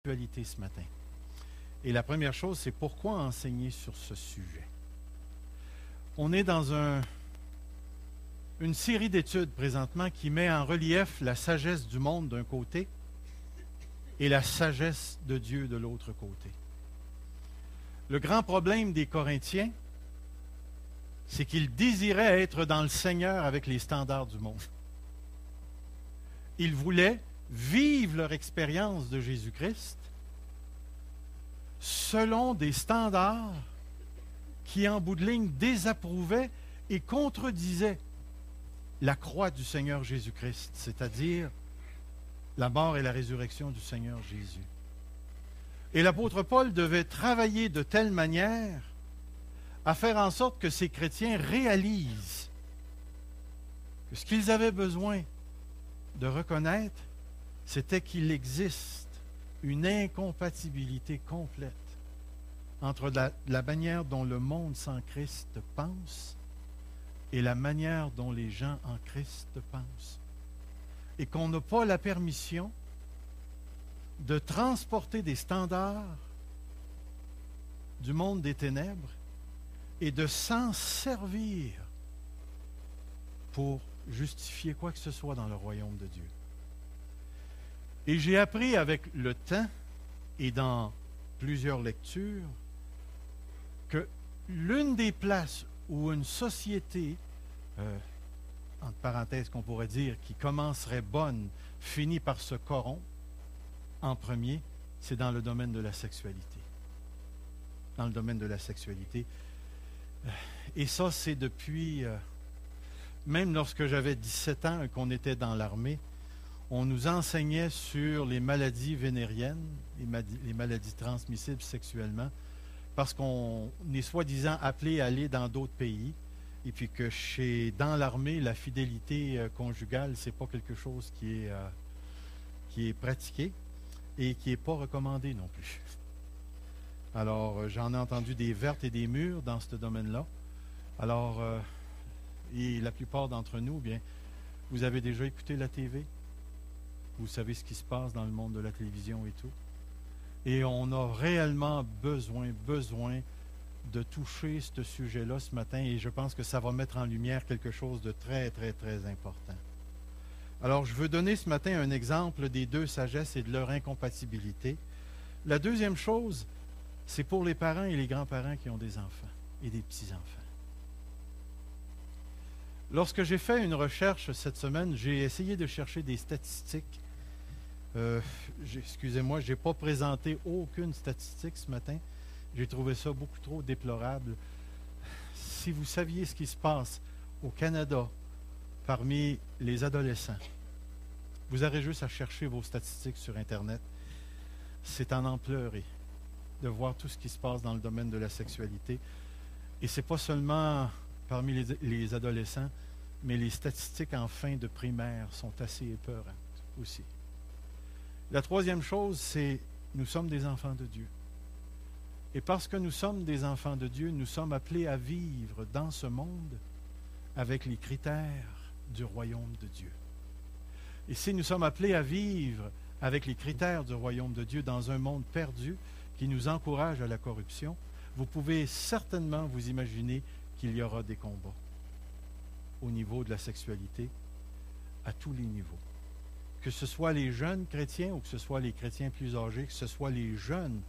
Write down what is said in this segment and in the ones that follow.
Actualité ce matin. Et la première chose, c'est pourquoi enseigner sur ce sujet. On est dans une série d'études présentement qui met en relief la sagesse du monde d'un côté et la sagesse de Dieu de l'autre côté. Le grand problème des Corinthiens, c'est qu'ils désiraient être dans le Seigneur avec les standards du monde. Ils voulaient vivent leur expérience de Jésus-Christ selon des standards qui, en bout de ligne, désapprouvaient et contredisaient la croix du Seigneur Jésus-Christ, c'est-à-dire la mort et la résurrection du Seigneur Jésus. Et l'apôtre Paul devait travailler de telle manière à faire en sorte que ces chrétiens réalisent que ce qu'ils avaient besoin de reconnaître, c'était qu'il existe une incompatibilité complète entre la manière dont le monde sans Christ pense et la manière dont les gens en Christ pensent. Et qu'on n'a pas la permission de transporter des standards du monde des ténèbres et de s'en servir pour justifier quoi que ce soit dans le royaume de Dieu. Et j'ai appris avec le temps et dans plusieurs lectures que l'une des places où une société, entre parenthèses qu'on pourrait dire, qui commencerait bonne, finit par se corrompre en premier, c'est dans le domaine de la sexualité. Dans le domaine de la sexualité. Et ça, c'est depuis, même lorsque j'avais 17 ans et qu'on était dans l'armée, on nous enseignait sur les maladies vénériennes, les maladies transmissibles sexuellement, parce qu'on est soi-disant appelé à aller dans d'autres pays, et puis que dans l'armée, la fidélité conjugale, c'est pas quelque chose qui est pratiqué et qui n'est pas recommandé non plus. Alors, j'en ai entendu des vertes et des mûres dans ce domaine-là. Alors, et la plupart d'entre nous, bien, vous avez déjà écouté la TV? Vous savez ce qui se passe dans le monde de la télévision et tout. Et on a réellement besoin de toucher ce sujet-là ce matin et je pense que ça va mettre en lumière quelque chose de très, très, très important. Alors, je veux donner ce matin un exemple des deux sagesses et de leur incompatibilité. La deuxième chose, c'est pour les parents et les grands-parents qui ont des enfants et des petits-enfants. Lorsque j'ai fait une recherche cette semaine, j'ai essayé de chercher des statistiques. Excusez-moi, je n'ai pas présenté aucune statistique ce matin. J'ai trouvé ça beaucoup trop déplorable. Si vous saviez ce qui se passe au Canada parmi les adolescents, vous aurez juste à chercher vos statistiques sur Internet. C'est en pleurer de voir tout ce qui se passe dans le domaine de la sexualité. Et ce n'est pas seulement parmi les adolescents, mais les statistiques en fin de primaire sont assez épeurantes aussi. La troisième chose, c'est nous sommes des enfants de Dieu. Et parce que nous sommes des enfants de Dieu, nous sommes appelés à vivre dans ce monde avec les critères du royaume de Dieu. Et si nous sommes appelés à vivre avec les critères du royaume de Dieu dans un monde perdu qui nous encourage à la corruption, vous pouvez certainement vous imaginer qu'il y aura des combats au niveau de la sexualité à tous les niveaux. Que ce soit les jeunes chrétiens ou que ce soit les chrétiens plus âgés, que ce soit les jeunes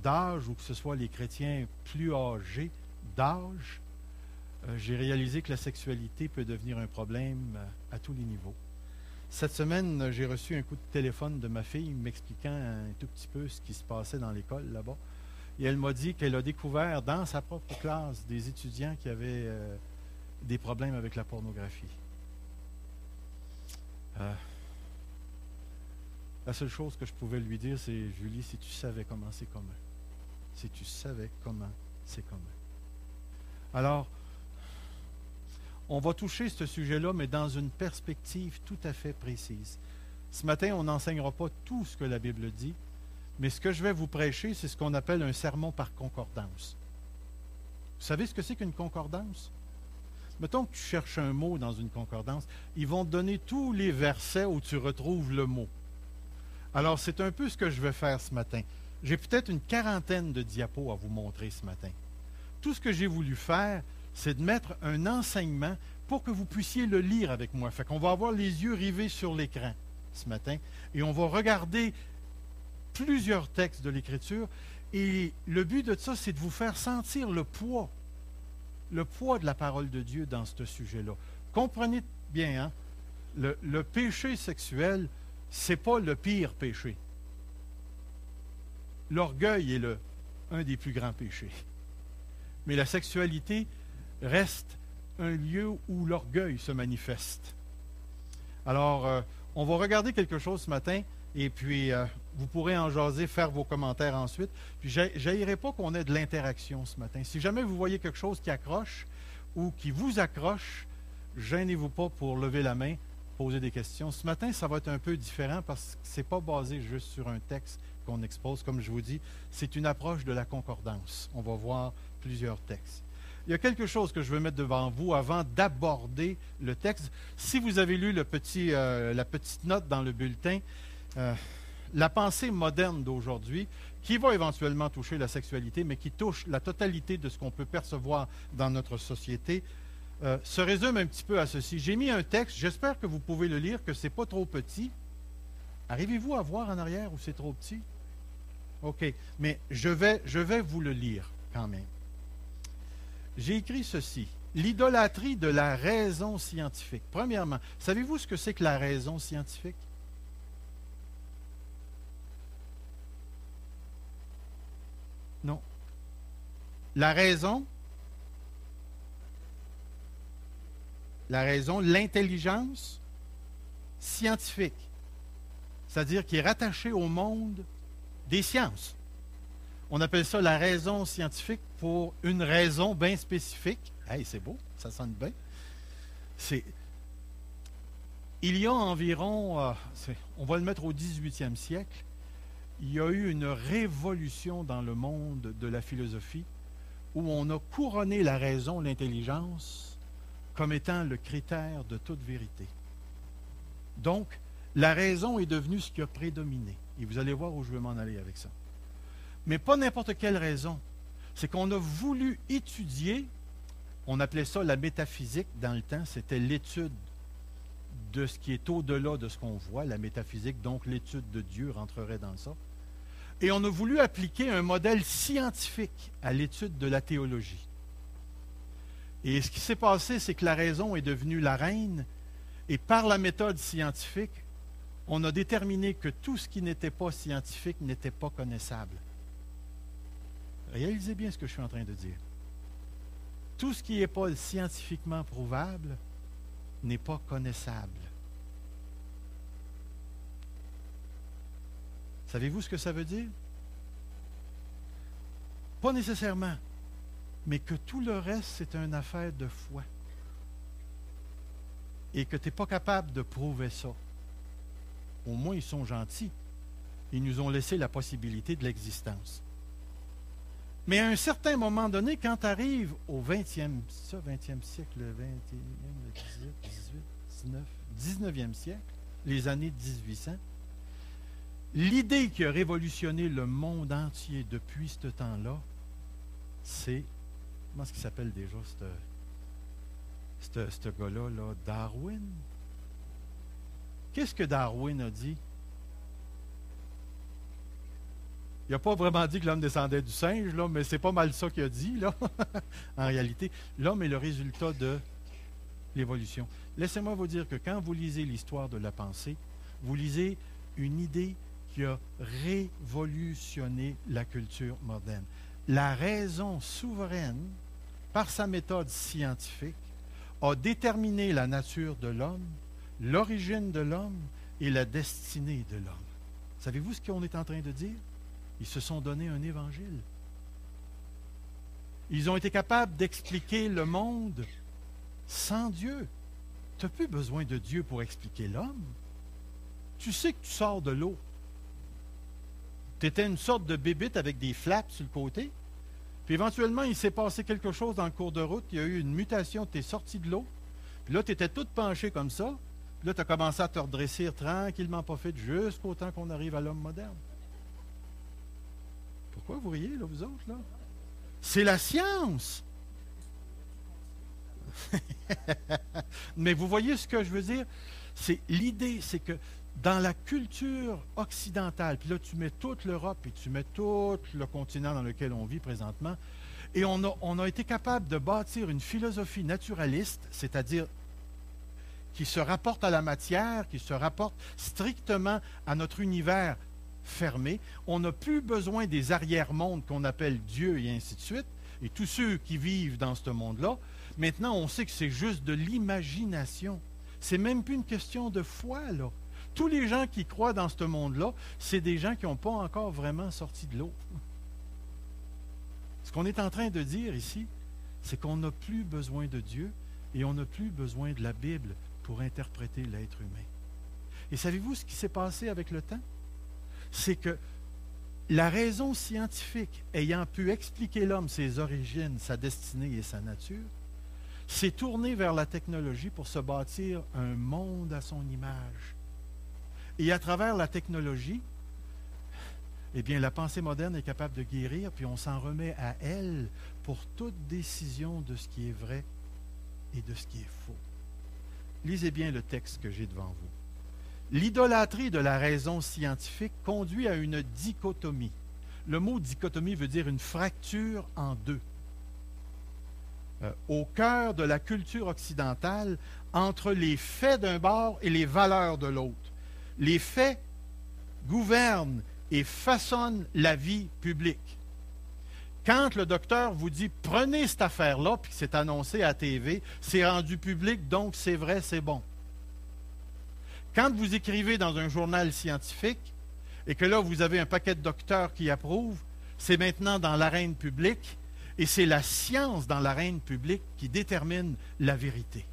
d'âge ou que ce soit les chrétiens plus âgés d'âge, j'ai réalisé que la sexualité peut devenir un problème à tous les niveaux. Cette semaine, j'ai reçu un coup de téléphone de ma fille m'expliquant un tout petit peu ce qui se passait dans l'école là-bas. Et elle m'a dit qu'elle a découvert dans sa propre classe des étudiants qui avaient des problèmes avec la pornographie. La seule chose que je pouvais lui dire, c'est « Julie, si tu savais comment c'est commun. Si tu savais comment c'est commun. » Alors, on va toucher ce sujet-là, mais dans une perspective tout à fait précise. Ce matin, on n'enseignera pas tout ce que la Bible dit, mais ce que je vais vous prêcher, c'est ce qu'on appelle un sermon par concordance. Vous savez ce que c'est qu'une concordance? Mettons que tu cherches un mot dans une concordance, ils vont te donner tous les versets où tu retrouves le mot. Alors, c'est un peu ce que je vais faire ce matin. J'ai peut-être une quarantaine de diapos à vous montrer ce matin. Tout ce que j'ai voulu faire, c'est de mettre un enseignement pour que vous puissiez le lire avec moi. Fait qu'on va avoir les yeux rivés sur l'écran ce matin et on va regarder plusieurs textes de l'Écriture. Et le but de ça, c'est de vous faire sentir le poids de la parole de Dieu dans ce sujet-là. Comprenez bien, hein? Le péché sexuel, c'est pas le pire péché. L'orgueil est un des plus grands péchés. Mais la sexualité reste un lieu où l'orgueil se manifeste. Alors, on va regarder quelque chose ce matin, et puis vous pourrez en jaser, faire vos commentaires ensuite. Puis, je n'haïrais pas qu'on ait de l'interaction ce matin. Si jamais vous voyez quelque chose qui accroche ou qui vous accroche, gênez-vous pas pour lever la main, poser des questions. Ce matin, ça va être un peu différent parce que ce n'est pas basé juste sur un texte qu'on expose. Comme je vous dis, c'est une approche de la concordance. On va voir plusieurs textes. Il y a quelque chose que je veux mettre devant vous avant d'aborder le texte. Si vous avez lu la petite note dans le bulletin, la pensée moderne d'aujourd'hui, qui va éventuellement toucher la sexualité, mais qui touche la totalité de ce qu'on peut percevoir dans notre société, se résume un petit peu à ceci. J'ai mis un texte, j'espère que vous pouvez le lire, que ce n'est pas trop petit. Arrivez-vous à voir en arrière où c'est trop petit? OK, mais je vais vous le lire quand même. J'ai écrit ceci. L'idolâtrie de la raison scientifique. Premièrement, savez-vous ce que c'est que la raison scientifique? Non. La raison, l'intelligence scientifique, c'est-à-dire qui est rattachée au monde des sciences. On appelle ça la raison scientifique pour une raison bien spécifique. Hey, c'est beau, ça sonne bien. Il y a environ, on va le mettre au 18e siècle, il y a eu une révolution dans le monde de la philosophie où on a couronné la raison, l'intelligence, comme étant le critère de toute vérité. Donc, la raison est devenue ce qui a prédominé. Et vous allez voir où je veux m'en aller avec ça. Mais pas n'importe quelle raison. C'est qu'on a voulu étudier, on appelait ça la métaphysique dans le temps, c'était l'étude de ce qui est au-delà de ce qu'on voit, la métaphysique, donc l'étude de Dieu rentrerait dans ça. Et on a voulu appliquer un modèle scientifique à l'étude de la théologie. Et ce qui s'est passé, c'est que la raison est devenue la reine, et par la méthode scientifique, on a déterminé que tout ce qui n'était pas scientifique n'était pas connaissable. Réalisez bien ce que je suis en train de dire. Tout ce qui n'est pas scientifiquement prouvable n'est pas connaissable. Savez-vous ce que ça veut dire? Pas nécessairement, mais que tout le reste, c'est une affaire de foi. Et que tu n'es pas capable de prouver ça. Au moins, ils sont gentils. Ils nous ont laissé la possibilité de l'existence. Mais à un certain moment donné, quand tu arrives au 20e siècle, le 21e, le 18, 19, 19e siècle, les années 1800, l'idée qui a révolutionné le monde entier depuis ce temps-là, c'est, comment est-ce qu'il s'appelle déjà, ce gars-là, là, Darwin? Qu'est-ce que Darwin a dit? Il n'a pas vraiment dit que l'homme descendait du singe, là, mais c'est pas mal ça qu'il a dit, là. En réalité, l'homme est le résultat de l'évolution. Laissez-moi vous dire que quand vous lisez l'histoire de la pensée, vous lisez une idée qui a révolutionné la culture moderne. La raison souveraine, par sa méthode scientifique, a déterminé la nature de l'homme, l'origine de l'homme et la destinée de l'homme. Savez-vous ce qu'on est en train de dire? Ils se sont donné un évangile. Ils ont été capables d'expliquer le monde sans Dieu. Tu n'as plus besoin de Dieu pour expliquer l'homme. Tu sais que tu sors de l'eau. Tu étais une sorte de bébite avec des flaps sur le côté. Puis éventuellement, il s'est passé quelque chose dans le cours de route. Il y a eu une mutation. Tu es sorti de l'eau. Puis là, tu étais toute penchée comme ça. Là, tu as commencé à te redresser tranquillement, pas fait, jusqu'au temps qu'on arrive à l'homme moderne. Pourquoi vous riez, là, vous autres, là? C'est la science! Mais vous voyez ce que je veux dire? C'est l'idée, c'est que dans la culture occidentale, puis là, tu mets toute l'Europe et tu mets tout le continent dans lequel on vit présentement, et on a été capable de bâtir une philosophie naturaliste, c'est-à-dire qui se rapporte à la matière, qui se rapporte strictement à notre univers fermé. On n'a plus besoin des arrière-mondes qu'on appelle Dieu et ainsi de suite, et tous ceux qui vivent dans ce monde-là. Maintenant, on sait que c'est juste de l'imagination. C'est même plus une question de foi, là. Tous les gens qui croient dans ce monde-là, c'est des gens qui n'ont pas encore vraiment sorti de l'eau. Ce qu'on est en train de dire ici, c'est qu'on n'a plus besoin de Dieu et on n'a plus besoin de la Bible pour interpréter l'être humain. Et savez-vous ce qui s'est passé avec le temps? C'est que la raison scientifique, ayant pu expliquer l'homme, ses origines, sa destinée et sa nature, s'est tournée vers la technologie pour se bâtir un monde à son image. Et à travers la technologie, eh bien, la pensée moderne est capable de guérir, puis on s'en remet à elle pour toute décision de ce qui est vrai et de ce qui est faux. Lisez bien le texte que j'ai devant vous. L'idolâtrie de la raison scientifique conduit à une dichotomie. Le mot dichotomie veut dire une fracture en deux. Au cœur de la culture occidentale, entre les faits d'un bord et les valeurs de l'autre. Les faits gouvernent et façonnent la vie publique. Quand le docteur vous dit « prenez cette affaire-là », puis c'est annoncé à la TV, c'est rendu public, donc c'est vrai, c'est bon. Quand vous écrivez dans un journal scientifique, et que là, vous avez un paquet de docteurs qui approuvent, c'est maintenant dans l'arène publique, et c'est la science dans l'arène publique qui détermine la vérité.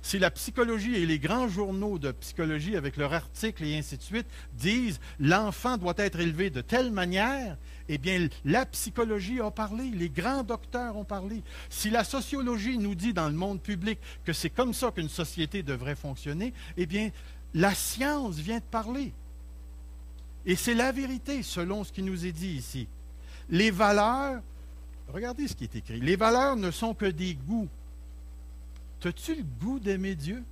Si la psychologie et les grands journaux de psychologie, avec leurs articles et ainsi de suite, disent « l'enfant doit être élevé de telle manière », eh bien, la psychologie a parlé, les grands docteurs ont parlé. Si la sociologie nous dit dans le monde public que c'est comme ça qu'une société devrait fonctionner, eh bien, la science vient de parler. Et c'est la vérité, selon ce qui nous est dit ici. Les valeurs, regardez ce qui est écrit, les valeurs ne sont que des goûts. As-tu le goût d'aimer Dieu?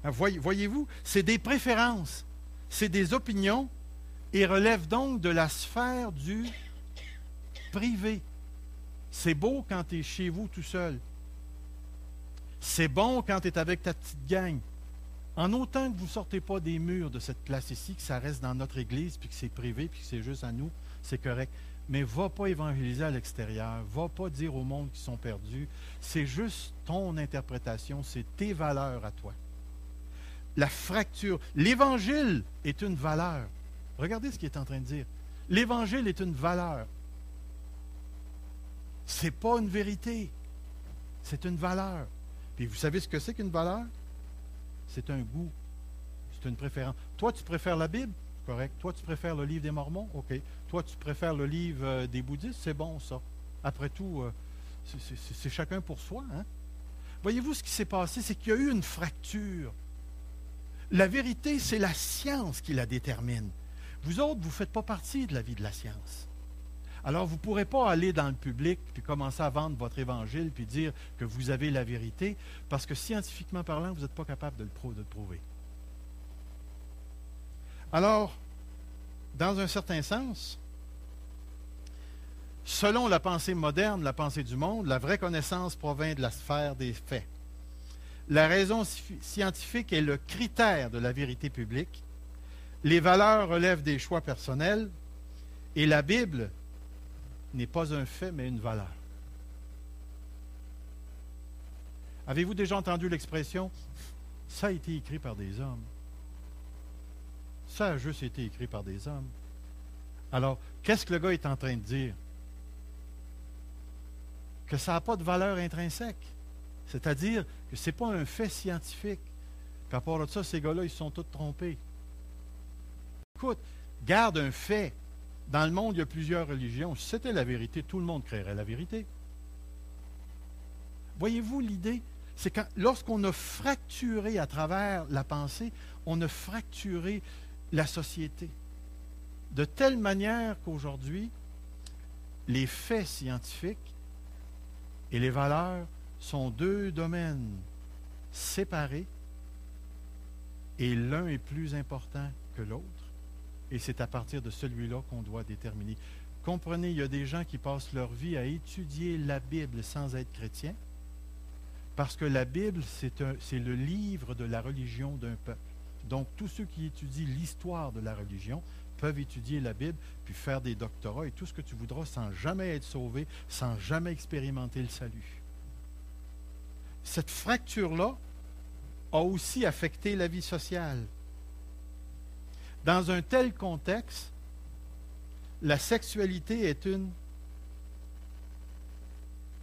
Voyez-vous, c'est des préférences, c'est des opinions et relèvent donc de la sphère du privé. C'est beau quand tu es chez vous tout seul. C'est bon quand tu es avec ta petite gang. En autant que vous ne sortez pas des murs de cette place ici, que ça reste dans notre église, puis que c'est privé, puis que c'est juste à nous, c'est correct. Mais va pas évangéliser à l'extérieur, va pas dire au monde qu'ils sont perdus. C'est juste ton interprétation, c'est tes valeurs à toi. La fracture. L'Évangile est une valeur. Regardez ce qu'il est en train de dire. L'Évangile est une valeur. Ce n'est pas une vérité. C'est une valeur. Puis vous savez ce que c'est qu'une valeur? C'est un goût. C'est une préférence. Toi, tu préfères la Bible? Correct. Toi, tu préfères le livre des Mormons? OK. Toi, tu préfères le livre des bouddhistes? C'est bon, ça. Après tout, c'est chacun pour soi. Hein? Voyez-vous, ce qui s'est passé, c'est qu'il y a eu une fracture. La vérité, c'est la science qui la détermine. Vous autres, vous ne faites pas partie de la vie de la science. Alors, vous ne pourrez pas aller dans le public puis commencer à vendre votre évangile puis dire que vous avez la vérité, parce que scientifiquement parlant, vous n'êtes pas capable de le prouver. Alors, dans un certain sens, selon la pensée moderne, la pensée du monde, la vraie connaissance provient de la sphère des faits. La raison scientifique est le critère de la vérité publique. Les valeurs relèvent des choix personnels et la Bible n'est pas un fait, mais une valeur. Avez-vous déjà entendu l'expression « ça a été écrit par des hommes » ? Ça a juste été écrit par des hommes. Alors, qu'est-ce que le gars est en train de dire? Que ça n'a pas de valeur intrinsèque. C'est-à-dire que ce n'est pas un fait scientifique. Puis à part de ça, ces gars-là, ils se sont tous trompés. Écoute, garde un fait. Dans le monde, il y a plusieurs religions. Si c'était la vérité, tout le monde créerait la vérité. Voyez-vous l'idée? C'est quand, lorsqu'on a fracturé à travers la pensée, on a fracturé la société. De telle manière qu'aujourd'hui, les faits scientifiques et les valeurs sont deux domaines séparés et l'un est plus important que l'autre. Et c'est à partir de celui-là qu'on doit déterminer. Comprenez, il y a des gens qui passent leur vie à étudier la Bible sans être chrétiens, parce que la Bible, c'est le livre de la religion d'un peuple. Donc, tous ceux qui étudient l'histoire de la religion peuvent étudier la Bible, puis faire des doctorats et tout ce que tu voudras sans jamais être sauvé, sans jamais expérimenter le salut. Cette fracture-là a aussi affecté la vie sociale. Dans un tel contexte, la sexualité est une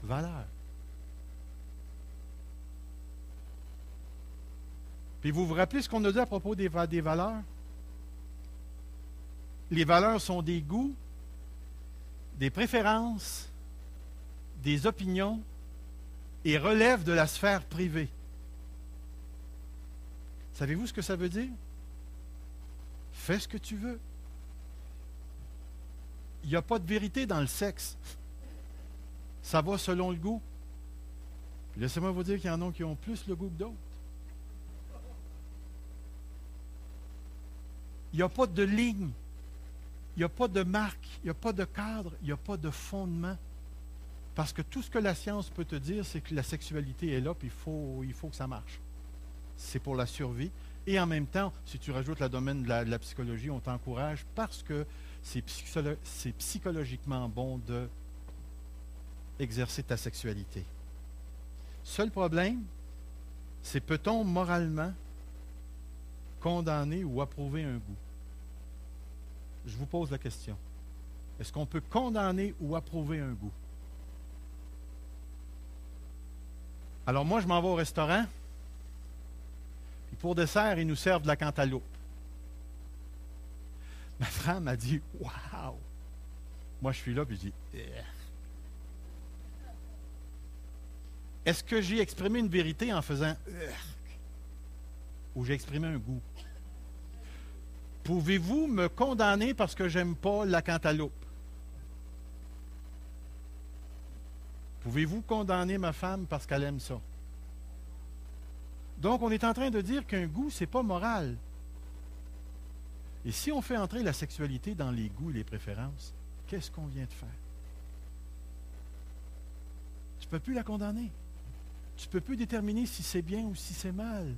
valeur. Puis vous vous rappelez ce qu'on a dit à propos des valeurs? Les valeurs sont des goûts, des préférences, des opinions et relèvent de la sphère privée. Savez-vous ce que ça veut dire? Fais ce que tu veux. Il n'y a pas de vérité dans le sexe. Ça va selon le goût. Puis laissez-moi vous dire qu'il y en a qui ont plus le goût que d'autres. Il n'y a pas de ligne. Il n'y a pas de marque. Il n'y a pas de cadre. Il n'y a pas de fondement. Parce que tout ce que la science peut te dire, c'est que la sexualité est là, puis il faut que ça marche. C'est pour la survie. Et en même temps, si tu rajoutes le domaine de la psychologie, on t'encourage parce que c'est psychologiquement bon d'exercer ta sexualité. Seul problème, c'est peut-on moralement condamner ou approuver un goût? Je vous pose la question. Est-ce qu'on peut condamner ou approuver un goût? Alors moi, je m'en vais au restaurant. Puis pour dessert, ils nous servent de la cantaloupe. Ma femme a dit « Wow! » Moi, je suis là, puis je dis « Ugh. » Est-ce que j'ai exprimé une vérité en faisant « Ugh » ou j'ai exprimé un goût? Pouvez-vous me condamner parce que j'aime pas la cantaloupe? Pouvez-vous condamner ma femme parce qu'elle aime ça? Donc, on est en train de dire qu'un goût, ce n'est pas moral. Et si on fait entrer la sexualité dans les goûts et les préférences, qu'est-ce qu'on vient de faire? Tu ne peux plus la condamner. Tu ne peux plus déterminer si c'est bien ou si c'est mal.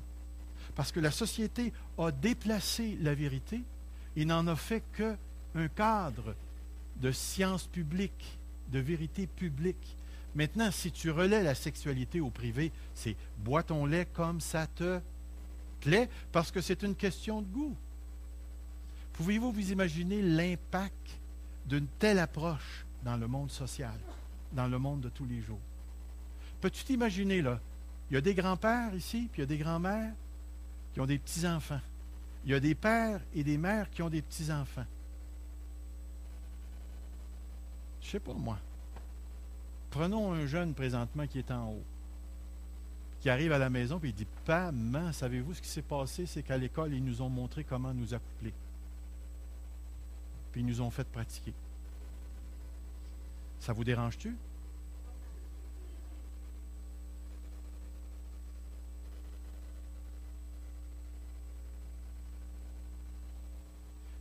Parce que la société a déplacé la vérité et n'en a fait qu'un cadre de science publique, de vérité publique. Maintenant, si tu relais la sexualité au privé, c'est bois ton lait comme ça te plaît, parce que c'est une question de goût. Pouvez-vous vous imaginer l'impact d'une telle approche dans le monde social, dans le monde de tous les jours? Peux-tu t'imaginer, là, il y a des grands-pères ici, puis il y a des grands-mères qui ont des petits-enfants. Il y a des pères et des mères qui ont des petits-enfants. Je ne sais pas, moi. Prenons un jeune présentement qui est en haut, qui arrive à la maison et il dit « Maman, savez-vous ce qui s'est passé? C'est qu'à l'école, ils nous ont montré comment nous accoupler. Puis ils nous ont fait pratiquer. » Ça vous dérange-tu?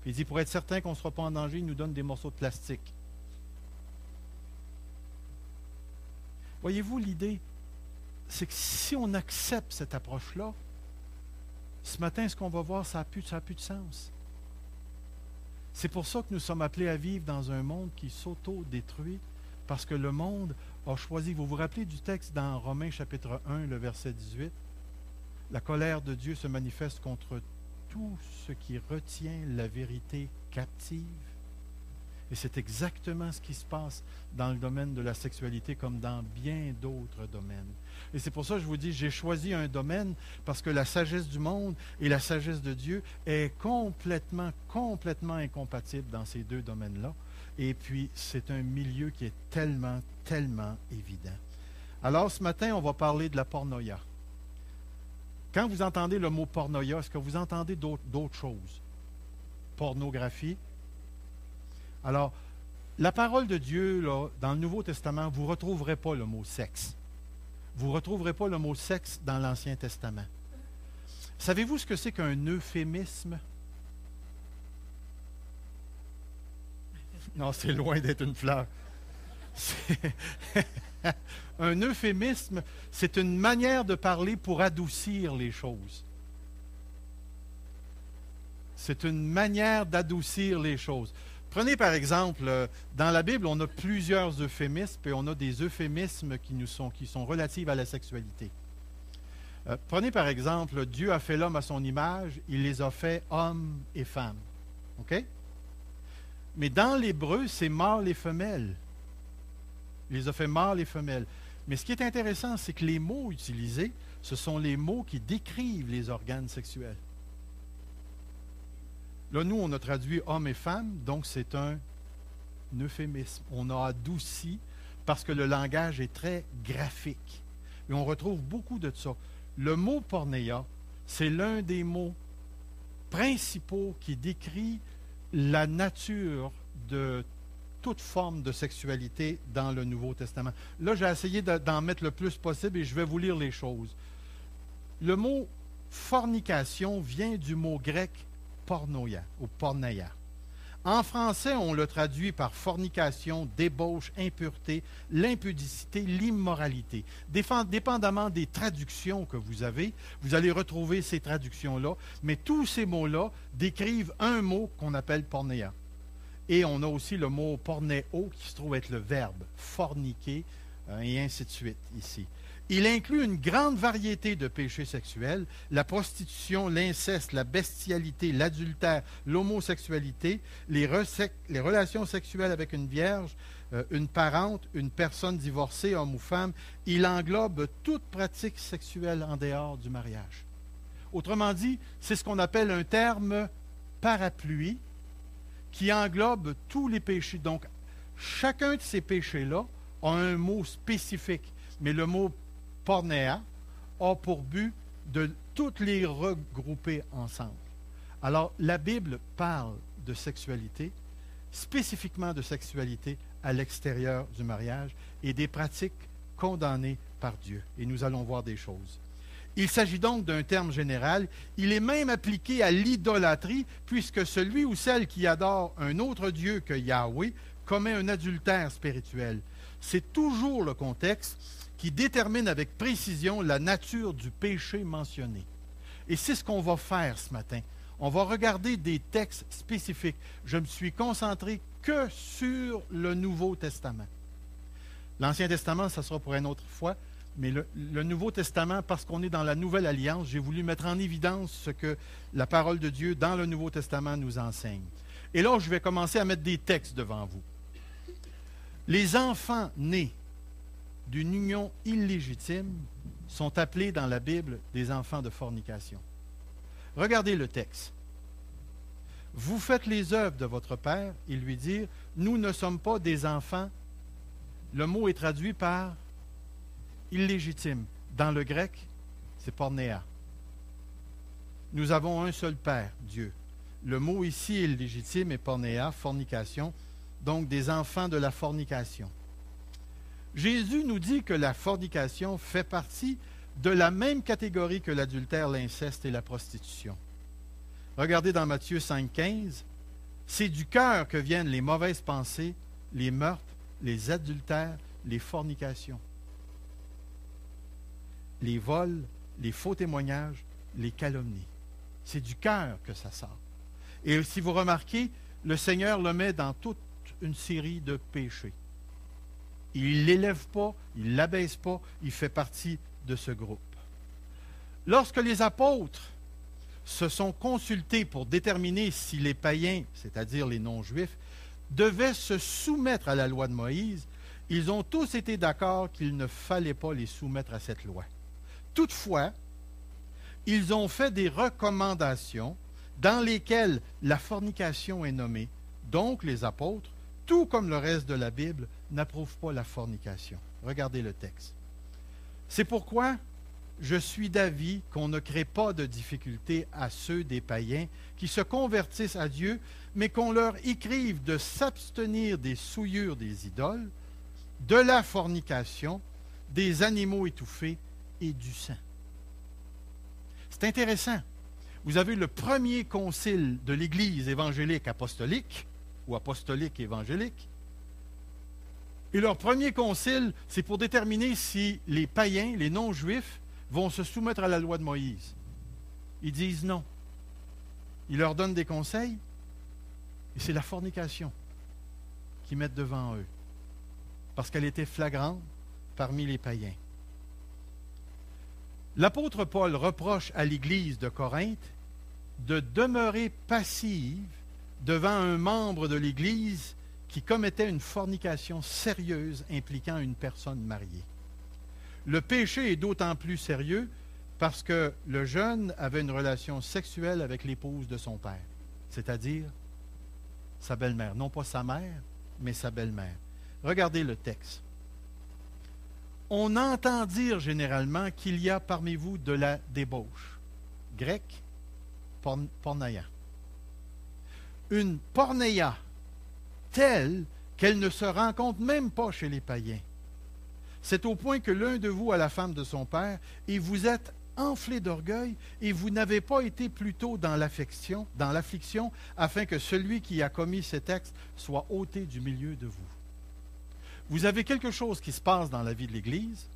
Puis il dit « Pour être certain qu'on ne sera pas en danger, il nous donne des morceaux de plastique. » Voyez-vous, l'idée, c'est que si on accepte cette approche-là, ce matin, ce qu'on va voir, ça n'a plus de sens. C'est pour ça que nous sommes appelés à vivre dans un monde qui s'auto-détruit, parce que le monde a choisi. Vous vous rappelez du texte dans Romains chapitre 1, le verset 18? La colère de Dieu se manifeste contre tout ce qui retient la vérité captive. Et c'est exactement ce qui se passe dans le domaine de la sexualité comme dans bien d'autres domaines. Et c'est pour ça que je vous dis, j'ai choisi un domaine parce que la sagesse du monde et la sagesse de Dieu est complètement incompatible dans ces deux domaines-là. Et puis, c'est un milieu qui est tellement évident. Alors, ce matin, on va parler de la pornoïa. Quand vous entendez le mot pornoïa, est-ce que vous entendez d'autres choses? Pornographie. Alors, la parole de Dieu, là, dans le Nouveau Testament, vous ne retrouverez pas le mot sexe. Vous ne retrouverez pas le mot sexe dans l'Ancien Testament. Savez-vous ce que c'est qu'un euphémisme? Non, c'est loin d'être une fleur. Un euphémisme, c'est une manière de parler pour adoucir les choses. C'est une manière d'adoucir les choses. Prenez par exemple, dans la Bible, on a plusieurs euphémismes et on a des euphémismes qui sont relatifs à la sexualité. Prenez par exemple, Dieu a fait l'homme à son image, il les a fait hommes et femmes. OK? Mais dans l'hébreu, c'est mâle et femelle. Il les a fait mâle et femelle. Mais ce qui est intéressant, c'est que les mots utilisés, ce sont les mots qui décrivent les organes sexuels. Là, nous, on a traduit homme et femme, donc c'est un euphémisme. On a adouci parce que le langage est très graphique. Et on retrouve beaucoup de ça. Le mot pornéia, c'est l'un des mots principaux qui décrit la nature de toute forme de sexualité dans le Nouveau Testament. Là, j'ai essayé d'en mettre le plus possible et je vais vous lire les choses. Le mot fornication vient du mot grec pornoia ou porneia. En français, on le traduit par fornication, débauche, impureté, l'impudicité, l'immoralité. Dépendamment des traductions que vous avez, vous allez retrouver ces traductions-là, mais tous ces mots-là décrivent un mot qu'on appelle pornéa. Et on a aussi le mot pornéo qui se trouve être le verbe forniquer et ainsi de suite ici. Il inclut une grande variété de péchés sexuels, la prostitution, l'inceste, la bestialité, l'adultère, l'homosexualité, les relations sexuelles avec une vierge, une parente, une personne divorcée, homme ou femme. Il englobe toute pratique sexuelle en dehors du mariage. Autrement dit, c'est ce qu'on appelle un terme parapluie qui englobe tous les péchés. Donc, chacun de ces péchés-là a un mot spécifique, mais le mot pornéa a pour but de toutes les regrouper ensemble. Alors, la Bible parle de sexualité, spécifiquement de sexualité à l'extérieur du mariage et des pratiques condamnées par Dieu. Et nous allons voir des choses. Il s'agit donc d'un terme général. Il est même appliqué à l'idolâtrie, puisque celui ou celle qui adore un autre Dieu que Yahweh commet un adultère spirituel. C'est toujours le contexte qui détermine avec précision la nature du péché mentionné. Et c'est ce qu'on va faire ce matin. On va regarder des textes spécifiques. Je me suis concentré que sur le Nouveau Testament. L'Ancien Testament, ça sera pour une autre fois, mais le Nouveau Testament, parce qu'on est dans la Nouvelle Alliance, j'ai voulu mettre en évidence ce que la parole de Dieu dans le Nouveau Testament nous enseigne. Et là, je vais commencer à mettre des textes devant vous. Les enfants nés d'une union illégitime sont appelés dans la Bible des enfants de fornication. Regardez le texte. Vous faites les œuvres de votre Père, et lui dire, nous ne sommes pas des enfants. Le mot est traduit par illégitime. Dans le grec, c'est pornéa. Nous avons un seul Père, Dieu. Le mot ici, illégitime, est pornéa, fornication, donc des enfants de la fornication. Jésus nous dit que la fornication fait partie de la même catégorie que l'adultère, l'inceste et la prostitution. Regardez dans Matthieu 5,15, c'est du cœur que viennent les mauvaises pensées, les meurtres, les adultères, les fornications, les vols, les faux témoignages, les calomnies. C'est du cœur que ça sort. Et si vous remarquez, le Seigneur le met dans toute une série de péchés. Il ne l'élève pas, il ne l'abaisse pas, il fait partie de ce groupe. Lorsque les apôtres se sont consultés pour déterminer si les païens, c'est-à-dire les non-juifs, devaient se soumettre à la loi de Moïse, ils ont tous été d'accord qu'il ne fallait pas les soumettre à cette loi. Toutefois, ils ont fait des recommandations dans lesquelles la fornication est nommée. Donc, les apôtres, tout comme le reste de la Bible, n'approuvent pas la fornication. Regardez le texte. C'est pourquoi je suis d'avis qu'on ne crée pas de difficulté à ceux des païens qui se convertissent à Dieu, mais qu'on leur écrive de s'abstenir des souillures des idoles, de la fornication, des animaux étouffés et du sang. C'est intéressant. Vous avez le premier concile de l'Église évangélique apostolique, ou apostolique évangélique, et leur premier concile, c'est pour déterminer si les païens, les non-juifs, vont se soumettre à la loi de Moïse. Ils disent non. Ils leur donnent des conseils, et c'est la fornication qu'ils mettent devant eux, parce qu'elle était flagrante parmi les païens. L'apôtre Paul reproche à l'Église de Corinthe de demeurer passive devant un membre de l'Église qui commettait une fornication sérieuse impliquant une personne mariée. Le péché est d'autant plus sérieux parce que le jeune avait une relation sexuelle avec l'épouse de son père, c'est-à-dire sa belle-mère. Non pas sa mère, mais sa belle-mère. Regardez le texte. On entend dire généralement qu'il y a parmi vous de la débauche. Grec, porneia. Une porneia telle qu'elle ne se rencontre même pas chez les païens. C'est au point que l'un de vous a la femme de son père, et vous êtes enflé d'orgueil, et vous n'avez pas été plutôt dans l'affliction, afin que celui qui a commis cet acte soit ôté du milieu de vous. Vous avez quelque chose qui se passe dans la vie de l'Église,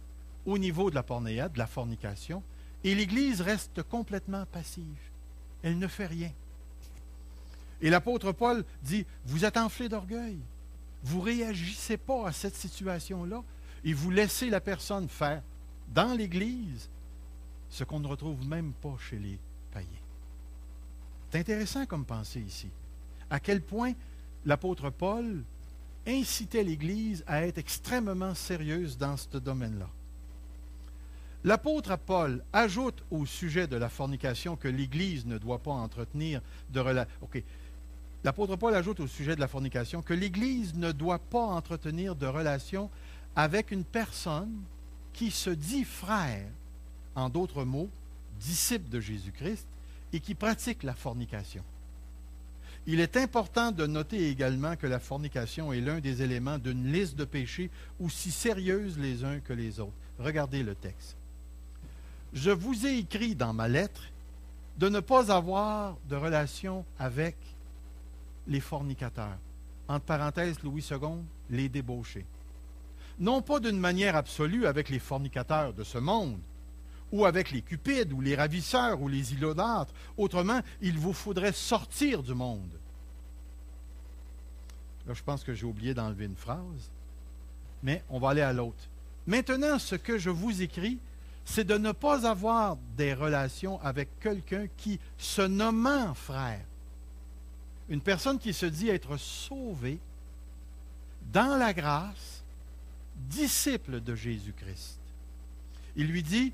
au niveau de la pornéia, de la fornication, et l'Église reste complètement passive. Elle ne fait rien. Et l'apôtre Paul dit, vous êtes enflé d'orgueil. Vous ne réagissez pas à cette situation-là et vous laissez la personne faire dans l'Église ce qu'on ne retrouve même pas chez les païens. C'est intéressant comme pensée ici. À quel point l'apôtre Paul incitait l'Église à être extrêmement sérieuse dans ce domaine-là. L'apôtre Paul ajoute au sujet de la fornication que l'Église ne doit pas entretenir de relations. L'apôtre Paul ajoute au sujet de la fornication que l'Église ne doit pas entretenir de relations avec une personne qui se dit frère, en d'autres mots, disciple de Jésus-Christ, et qui pratique la fornication. Il est important de noter également que la fornication est l'un des éléments d'une liste de péchés aussi sérieuses les uns que les autres. Regardez le texte. Je vous ai écrit dans ma lettre de ne pas avoir de relation avec les fornicateurs. Entre parenthèses, Louis II, les débauchés. Non pas d'une manière absolue avec les fornicateurs de ce monde, ou avec les cupides, ou les ravisseurs, ou les idolâtres. Autrement, il vous faudrait sortir du monde. Là, je pense que j'ai oublié d'enlever une phrase, mais on va aller à l'autre. Maintenant, ce que je vous écris, c'est de ne pas avoir des relations avec quelqu'un qui, se nommant frère, une personne qui se dit être sauvée dans la grâce, disciple de Jésus-Christ. Il lui dit,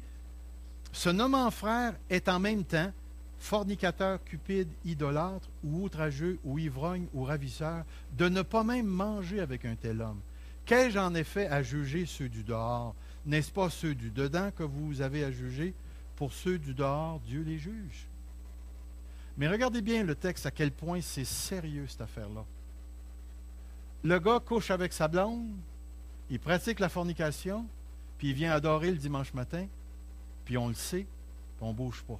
se nommant frère est en même temps fornicateur, cupide, idolâtre, ou outrageux, ou ivrogne, ou ravisseur, de ne pas même manger avec un tel homme. Qu'ai-je en effet à juger ceux du dehors? N'est-ce pas ceux du dedans que vous avez à juger? Pour ceux du dehors, Dieu les juge. Mais regardez bien le texte, à quel point c'est sérieux cette affaire-là. Le gars couche avec sa blonde, il pratique la fornication, puis il vient adorer le dimanche matin, puis on le sait, puis on ne bouge pas.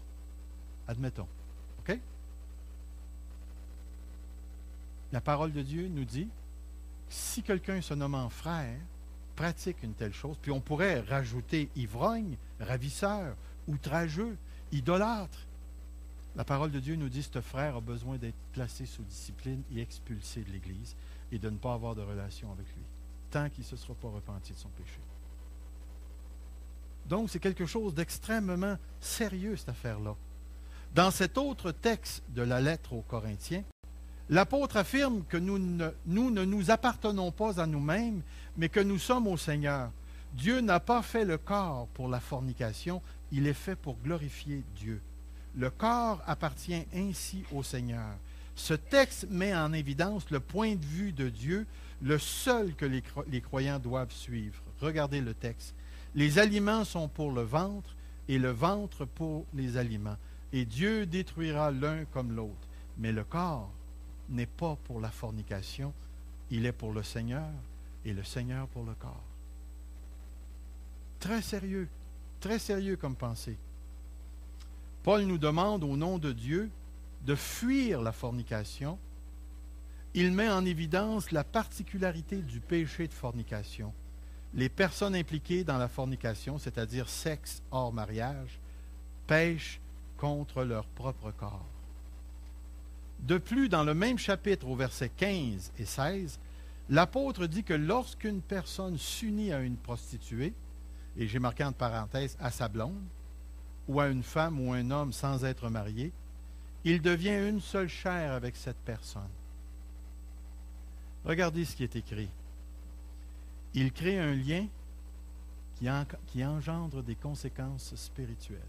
Admettons. OK? La parole de Dieu nous dit, si quelqu'un se nommant frère pratique une telle chose, puis on pourrait rajouter ivrogne, ravisseur, outrageux, idolâtre. La parole de Dieu nous dit que ce frère a besoin d'être placé sous discipline et expulsé de l'Église et de ne pas avoir de relation avec lui, tant qu'il ne se sera pas repenti de son péché. Donc, c'est quelque chose d'extrêmement sérieux, cette affaire-là. Dans cet autre texte de la lettre aux Corinthiens, l'apôtre affirme que nous ne nous appartenons pas à nous-mêmes, mais que nous sommes au Seigneur. Dieu n'a pas fait le corps pour la fornication, il est fait pour glorifier Dieu. Le corps appartient ainsi au Seigneur. Ce texte met en évidence le point de vue de Dieu, le seul que les croyants doivent suivre. Regardez le texte. Les aliments sont pour le ventre et le ventre pour les aliments. Et Dieu détruira l'un comme l'autre. Mais le corps n'est pas pour la fornication, il est pour le Seigneur et le Seigneur pour le corps. Très sérieux comme pensée. Paul nous demande au nom de Dieu de fuir la fornication. Il met en évidence la particularité du péché de fornication. Les personnes impliquées dans la fornication, c'est-à-dire sexe hors mariage, pêchent contre leur propre corps. De plus, dans le même chapitre, au verset 15 et 16, l'apôtre dit que lorsqu'une personne s'unit à une prostituée, et j'ai marqué entre parenthèses à sa blonde, ou à une femme ou un homme sans être marié, il devient une seule chair avec cette personne. Regardez ce qui est écrit. Il crée un lien qui engendre des conséquences spirituelles.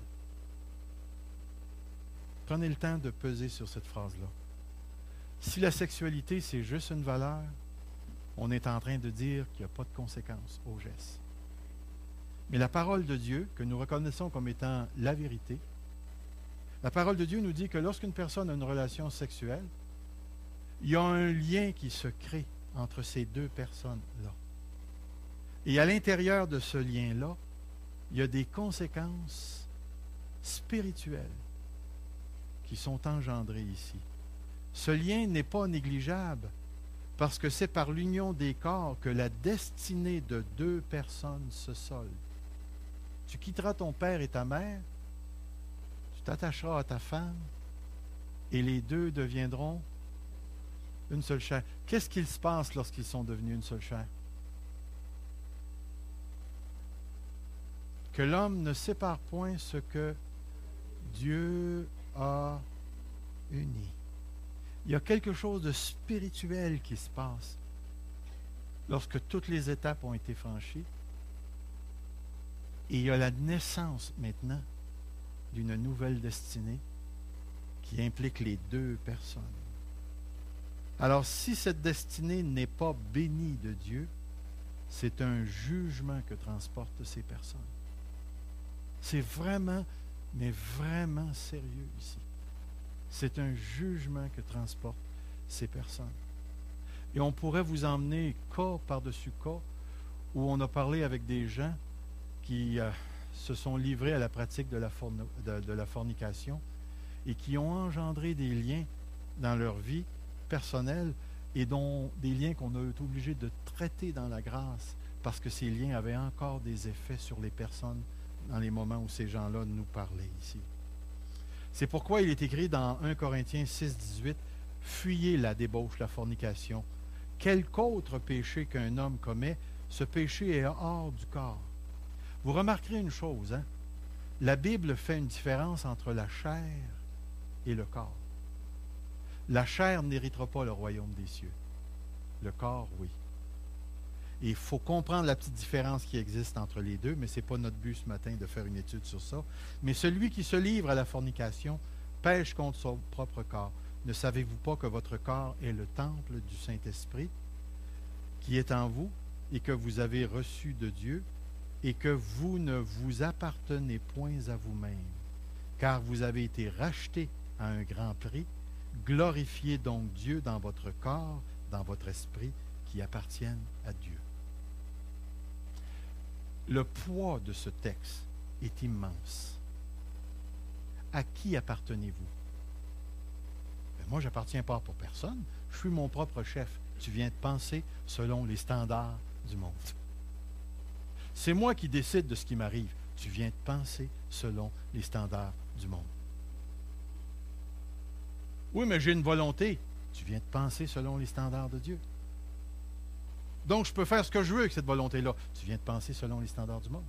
Prenez le temps de peser sur cette phrase-là. Si la sexualité, c'est juste une valeur, on est en train de dire qu'il n'y a pas de conséquences au geste. Mais la parole de Dieu, que nous reconnaissons comme étant la vérité, la parole de Dieu nous dit que lorsqu'une personne a une relation sexuelle, il y a un lien qui se crée entre ces deux personnes-là. Et à l'intérieur de ce lien-là, il y a des conséquences spirituelles qui sont engendrées ici. Ce lien n'est pas négligeable parce que c'est par l'union des corps que la destinée de deux personnes se solde. Tu quitteras ton père et ta mère, tu t'attacheras à ta femme et les deux deviendront une seule chair. Qu'est-ce qu'il se passe lorsqu'ils sont devenus une seule chair? Que l'homme ne sépare point ce que Dieu a uni. Il y a quelque chose de spirituel qui se passe lorsque toutes les étapes ont été franchies. Et il y a la naissance maintenant d'une nouvelle destinée qui implique les deux personnes. Alors, si cette destinée n'est pas bénie de Dieu, c'est un jugement que transportent ces personnes. C'est vraiment, mais vraiment sérieux ici. C'est un jugement que transportent ces personnes. Et on pourrait vous emmener cas par-dessus cas où on a parlé avec des gens qui se sont livrés à la pratique de la fornication et qui ont engendré des liens dans leur vie personnelle et dont des liens qu'on a été obligé de traiter dans la grâce parce que ces liens avaient encore des effets sur les personnes dans les moments où ces gens-là nous parlaient ici. C'est pourquoi il est écrit dans 1 Corinthiens 6, 18, « Fuyez la débauche, la fornication. Quelque autre péché qu'un homme commet, ce péché est hors du corps. » Vous remarquerez une chose, hein? La Bible fait une différence entre la chair et le corps. La chair n'héritera pas le royaume des cieux. Le corps, oui. Et il faut comprendre la petite différence qui existe entre les deux, mais ce n'est pas notre but ce matin de faire une étude sur ça. Mais celui qui se livre à la fornication pêche contre son propre corps. Ne savez-vous pas que votre corps est le temple du Saint-Esprit qui est en vous et que vous avez reçu de Dieu et que vous ne vous appartenez point à vous-même, car vous avez été rachetés à un grand prix. Glorifiez donc Dieu dans votre corps, dans votre esprit, qui appartiennent à Dieu. Le poids de ce texte est immense. À qui appartenez-vous? Moi, je n'appartiens pas pour personne. Je suis mon propre chef. Tu viens de penser selon les standards du monde. C'est moi qui décide de ce qui m'arrive. Tu viens de penser selon les standards du monde. Oui, mais j'ai une volonté. Tu viens de penser selon les standards de Dieu. Donc, je peux faire ce que je veux avec cette volonté-là. Tu viens de penser selon les standards du monde.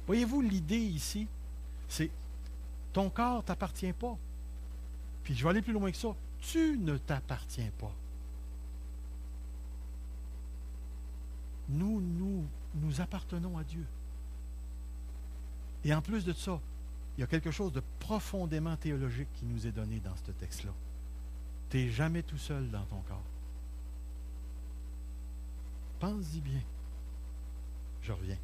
Voyez-vous, l'idée ici, c'est ton corps ne t'appartient pas. Puis je vais aller plus loin que ça. Tu ne t'appartiens pas. Nous appartenons à Dieu. Et en plus de ça, il y a quelque chose de profondément théologique qui nous est donné dans ce texte-là. Tu n'es jamais tout seul dans ton corps. Pense-y bien. Je reviens.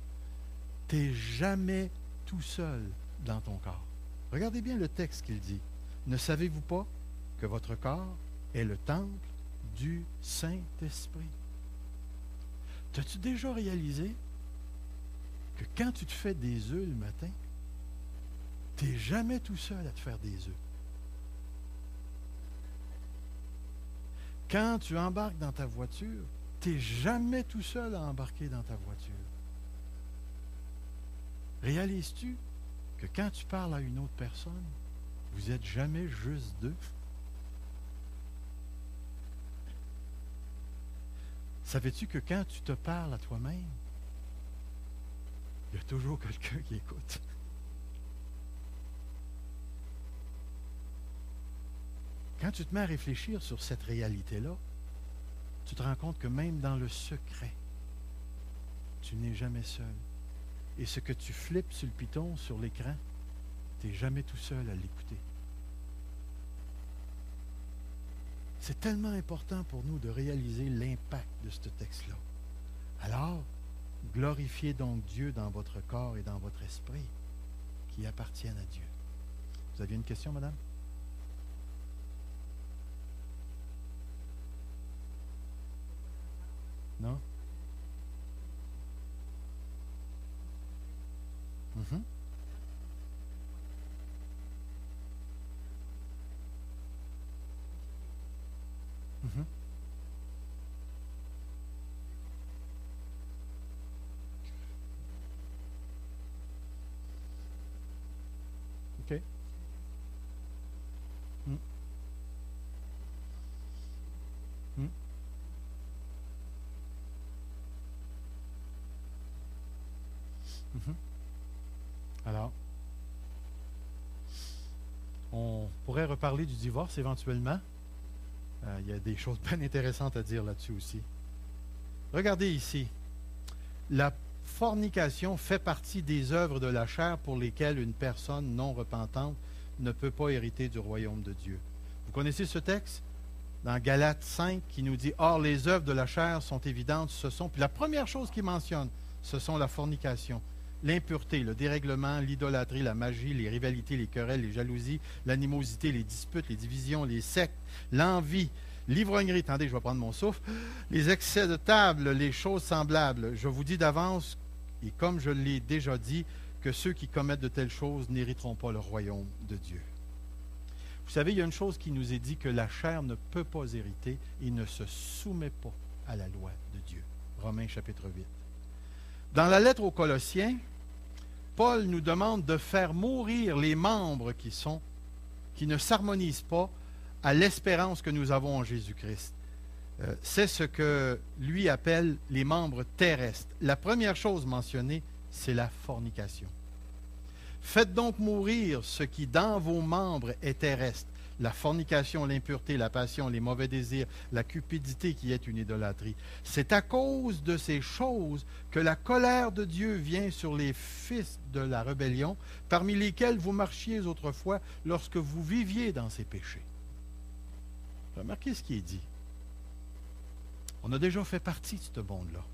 Tu n'es jamais tout seul dans ton corps. Regardez bien le texte qu'il dit. Ne savez-vous pas que votre corps est le temple du Saint-Esprit? T'as-tu déjà réalisé que quand tu te fais des œufs le matin, tu n'es jamais tout seul à te faire des œufs? Quand tu embarques dans ta voiture, tu n'es jamais tout seul à embarquer dans ta voiture. Réalises-tu que quand tu parles à une autre personne, vous n'êtes jamais juste deux? Savais-tu que quand tu te parles à toi-même, il y a toujours quelqu'un qui écoute? Quand tu te mets à réfléchir sur cette réalité-là, tu te rends compte que même dans le secret, tu n'es jamais seul. Et ce que tu flippes sur le piton, sur l'écran, tu n'es jamais tout seul à l'écouter. C'est tellement important pour nous de réaliser l'impact de ce texte-là. Alors, glorifiez donc Dieu dans votre corps et dans votre esprit qui appartiennent à Dieu. Vous aviez une question, madame? Non? Mhm. Mhm. OK. Mm. Mm. Mhm. Alors, on pourrait reparler du divorce éventuellement. Il y a des choses bien intéressantes à dire là-dessus aussi. Regardez ici. La fornication fait partie des œuvres de la chair pour lesquelles une personne non repentante ne peut pas hériter du royaume de Dieu. Vous connaissez ce texte? Dans Galates 5, qui nous dit « Or, les œuvres de la chair sont évidentes, ce sont... » Puis la première chose qu'il mentionne, ce sont la fornication, l'impureté, le dérèglement, l'idolâtrie, la magie, les rivalités, les querelles, les jalousies, l'animosité, les disputes, les divisions, les sectes, l'envie, l'ivrognerie, attendez, je vais prendre mon souffle, les excès de table, les choses semblables. Je vous dis d'avance, et comme je l'ai déjà dit, que ceux qui commettent de telles choses n'hériteront pas le royaume de Dieu. Vous savez, il y a une chose qui nous est dit, que la chair ne peut pas hériter et ne se soumet pas à la loi de Dieu. Romains chapitre 8. Dans la lettre aux Colossiens, Paul nous demande de faire mourir les membres qui ne s'harmonisent pas à l'espérance que nous avons en Jésus-Christ. C'est ce que lui appelle les membres terrestres. La première chose mentionnée, c'est la fornication. Faites donc mourir ce qui dans vos membres est terrestre, la fornication, l'impureté, la passion, les mauvais désirs, la cupidité qui est une idolâtrie. C'est à cause de ces choses que la colère de Dieu vient sur les fils de la rébellion, parmi lesquels vous marchiez autrefois lorsque vous viviez dans ces péchés. Remarquez ce qui est dit. On a déjà fait partie de ce monde-là,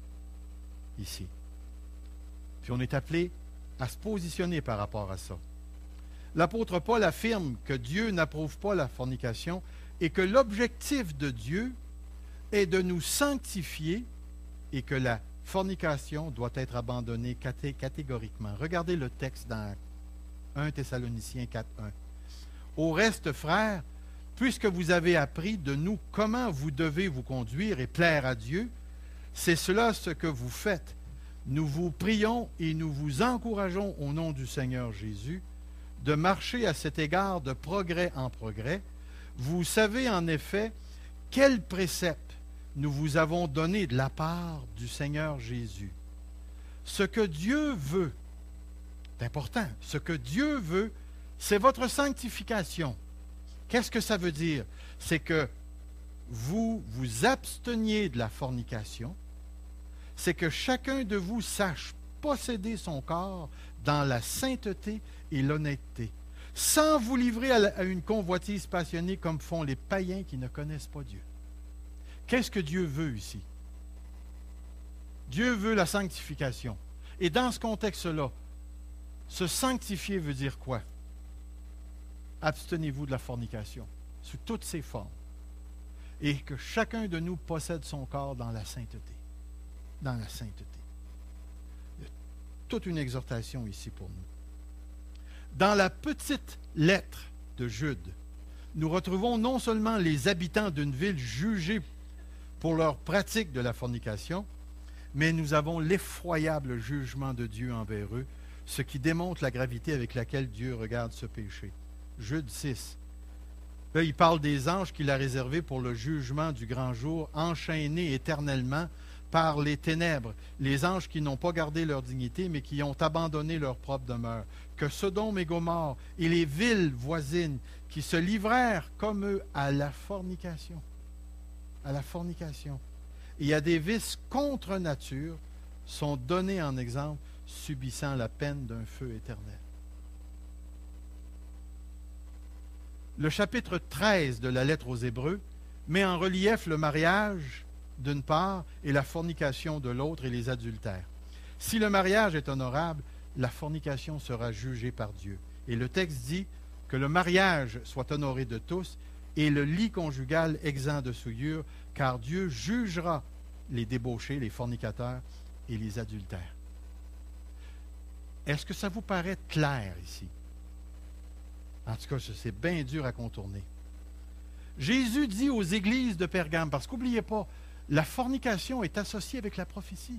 ici. Puis on est appelé à se positionner par rapport à ça. L'apôtre Paul affirme que Dieu n'approuve pas la fornication et que l'objectif de Dieu est de nous sanctifier et que la fornication doit être abandonnée catégoriquement. Regardez le texte dans 1 Thessaloniciens 4.1. Au reste, frères, puisque vous avez appris de nous comment vous devez vous conduire et plaire à Dieu, c'est cela ce que vous faites. Nous vous prions et nous vous encourageons au nom du Seigneur Jésus de marcher à cet égard de progrès en progrès. Vous savez en effet quels préceptes nous vous avons donnés de la part du Seigneur Jésus. Ce que Dieu veut, c'est important, ce que Dieu veut, c'est votre sanctification. Qu'est-ce que ça veut dire? C'est que vous vous absteniez de la fornication, c'est que chacun de vous sache posséder son corps dans la sainteté et l'honnêteté, sans vous livrer à une convoitise passionnée comme font les païens qui ne connaissent pas Dieu. Qu'est-ce que Dieu veut ici? Dieu veut la sanctification. Et dans ce contexte-là, se sanctifier veut dire quoi? Abstenez-vous de la fornication, sous toutes ses formes. Et que chacun de nous possède son corps dans la sainteté. Dans la sainteté. Il y a toute une exhortation ici pour nous. Dans la petite lettre de Jude, nous retrouvons non seulement les habitants d'une ville jugés pour leur pratique de la fornication, mais nous avons l'effroyable jugement de Dieu envers eux, ce qui démontre la gravité avec laquelle Dieu regarde ce péché. Jude 6. Là, il parle des anges qu'il a réservés pour le jugement du grand jour, enchaînés éternellement par les ténèbres, les anges qui n'ont pas gardé leur dignité, mais qui ont abandonné leur propre demeure. Que Sodome et Gomorrhe et les villes voisines qui se livrèrent comme eux à la fornication. À la fornication. Et à des vices contre nature sont donnés en exemple, subissant la peine d'un feu éternel. Le chapitre 13 de la lettre aux Hébreux met en relief le mariage d'une part et la fornication de l'autre et les adultères. Si le mariage est honorable, la fornication sera jugée par Dieu. Et le texte dit que le mariage soit honoré de tous et le lit conjugal exempt de souillure, car Dieu jugera les débauchés, les fornicateurs et les adultères. Est-ce que ça vous paraît clair ici? En tout cas, c'est bien dur à contourner. Jésus dit aux églises de Pergame, parce qu'oubliez pas, la fornication est associée avec la prophétie.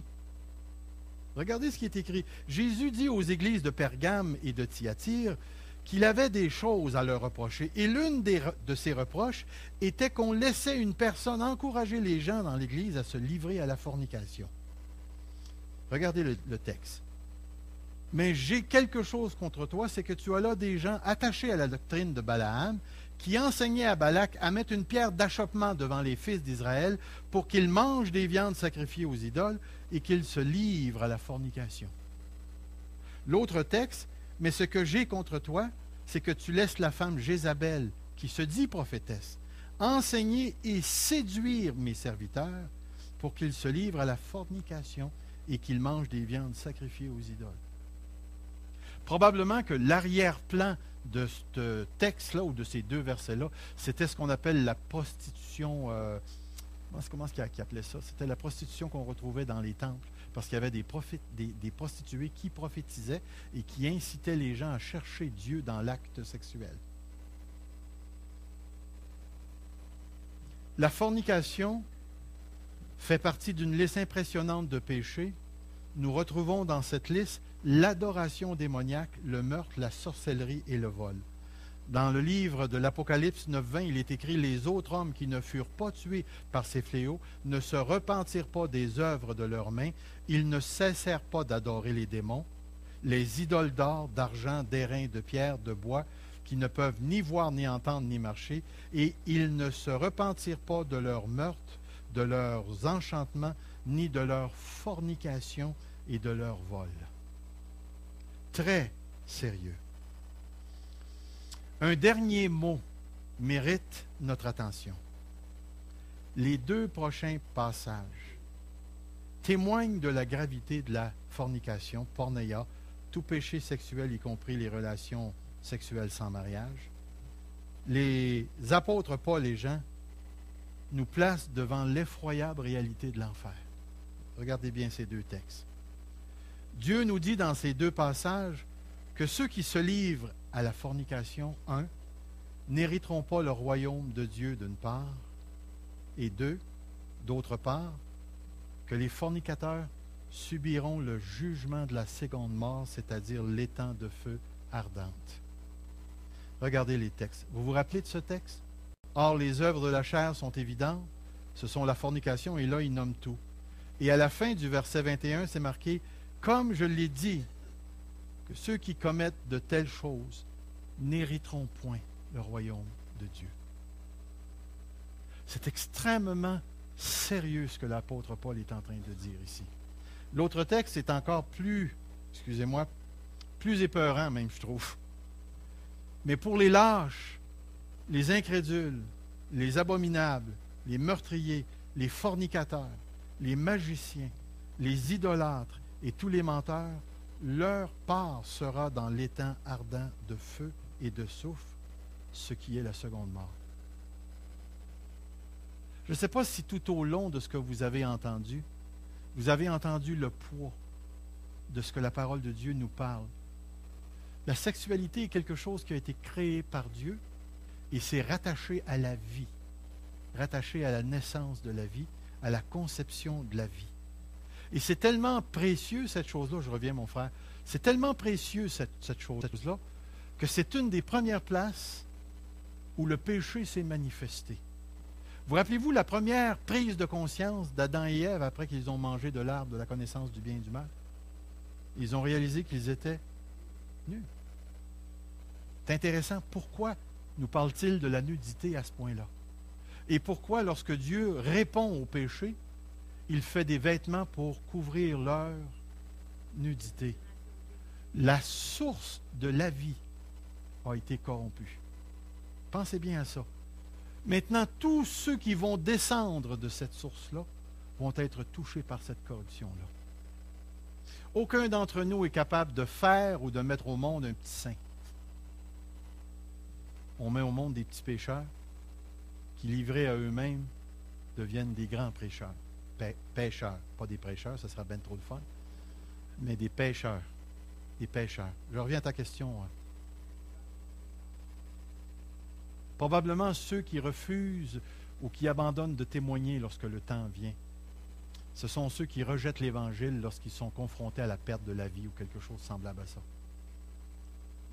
Regardez ce qui est écrit. Jésus dit aux églises de Pergame et de Thyatire qu'il avait des choses à leur reprocher. Et l'une de ces reproches était qu'on laissait une personne encourager les gens dans l'Église à se livrer à la fornication. Regardez le texte. Mais j'ai quelque chose contre toi, c'est que tu as là des gens attachés à la doctrine de Balaam qui enseignaient à Balak à mettre une pierre d'achoppement devant les fils d'Israël pour qu'ils mangent des viandes sacrifiées aux idoles et qu'ils se livrent à la fornication. L'autre texte, mais ce que j'ai contre toi, c'est que tu laisses la femme Jézabel, qui se dit prophétesse, enseigner et séduire mes serviteurs pour qu'ils se livrent à la fornication et qu'ils mangent des viandes sacrifiées aux idoles. Probablement que l'arrière-plan de ce texte-là ou de ces deux versets-là, c'était ce qu'on appelle la prostitution. Comment est-ce qu'il appelait ça? C'était la prostitution qu'on retrouvait dans les temples, parce qu'il y avait des prostituées qui prophétisaient et qui incitaient les gens à chercher Dieu dans l'acte sexuel. La fornication fait partie d'une liste impressionnante de péchés. Nous retrouvons dans cette liste l'adoration démoniaque, le meurtre, la sorcellerie et le vol. Dans le livre de l'Apocalypse 9:20, il est écrit « Les autres hommes qui ne furent pas tués par ces fléaux ne se repentirent pas des œuvres de leurs mains, ils ne cessèrent pas d'adorer les démons, les idoles d'or, d'argent, d'airain, de pierre, de bois, qui ne peuvent ni voir, ni entendre, ni marcher, et ils ne se repentirent pas de leurs meurtres, de leurs enchantements, ni de leur fornication et de leur vol. » Très sérieux. Un dernier mot mérite notre attention. Les deux prochains passages témoignent de la gravité de la fornication, porneia, tout péché sexuel, y compris les relations sexuelles sans mariage. Les apôtres Paul et Jean nous placent devant l'effroyable réalité de l'enfer. Regardez bien ces deux textes. Dieu nous dit dans ces deux passages que ceux qui se livrent à la fornication, n'hériteront pas le royaume de Dieu d'une part, et d'autre part, que les fornicateurs subiront le jugement de la seconde mort, c'est-à-dire l'étang de feu ardente. Regardez les textes. Vous vous rappelez de ce texte? Or, les œuvres de la chair sont évidentes, ce sont la fornication, et là, il nomme tout. Et à la fin du verset 21, c'est marqué « Comme je l'ai dit, que ceux qui commettent de telles choses n'hériteront point le royaume de Dieu. » C'est extrêmement sérieux ce que l'apôtre Paul est en train de dire ici. L'autre texte est encore plus épeurant même, je trouve. Mais pour les lâches, les incrédules, les abominables, les meurtriers, les fornicateurs, les magiciens, les idolâtres, et tous les menteurs, leur part sera dans l'étang ardent de feu et de soufre, ce qui est la seconde mort. Je ne sais pas si tout au long de ce que vous avez entendu le poids de ce que la parole de Dieu nous parle. La sexualité est quelque chose qui a été créé par Dieu et c'est rattaché à la vie, rattaché à la naissance de la vie, à la conception de la vie. Et c'est tellement précieux, cette chose-là, je reviens mon frère, c'est tellement précieux cette chose-là, que c'est une des premières places où le péché s'est manifesté. Vous rappelez-vous la première prise de conscience d'Adam et Ève après qu'ils ont mangé de l'arbre de la connaissance du bien et du mal? Ils ont réalisé qu'ils étaient nus. C'est intéressant, pourquoi nous parle-t-il de la nudité à ce point-là? Et pourquoi, lorsque Dieu répond au péché, il fait des vêtements pour couvrir leur nudité? La source de la vie a été corrompue. Pensez bien à ça. Maintenant, tous ceux qui vont descendre de cette source-là vont être touchés par cette corruption-là. Aucun d'entre nous est capable de faire ou de mettre au monde un petit saint. On met au monde des petits pécheurs qui, livrés à eux-mêmes, deviennent des grands prêcheurs. Pêcheurs, pas des prêcheurs, ça sera bien trop de fun, mais des pêcheurs. Des pêcheurs. Je reviens à ta question. Probablement ceux qui refusent ou qui abandonnent de témoigner lorsque le temps vient. Ce sont ceux qui rejettent l'Évangile lorsqu'ils sont confrontés à la perte de la vie ou quelque chose semblable à ça.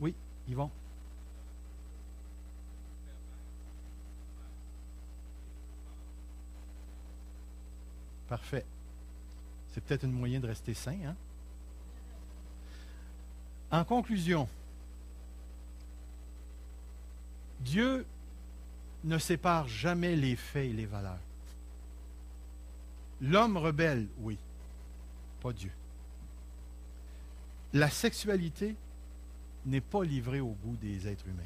Oui, Yvon? Parfait. C'est peut-être un moyen de rester sain, hein? En conclusion, Dieu ne sépare jamais les faits et les valeurs. L'homme rebelle, oui, pas Dieu. La sexualité n'est pas livrée au goût des êtres humains.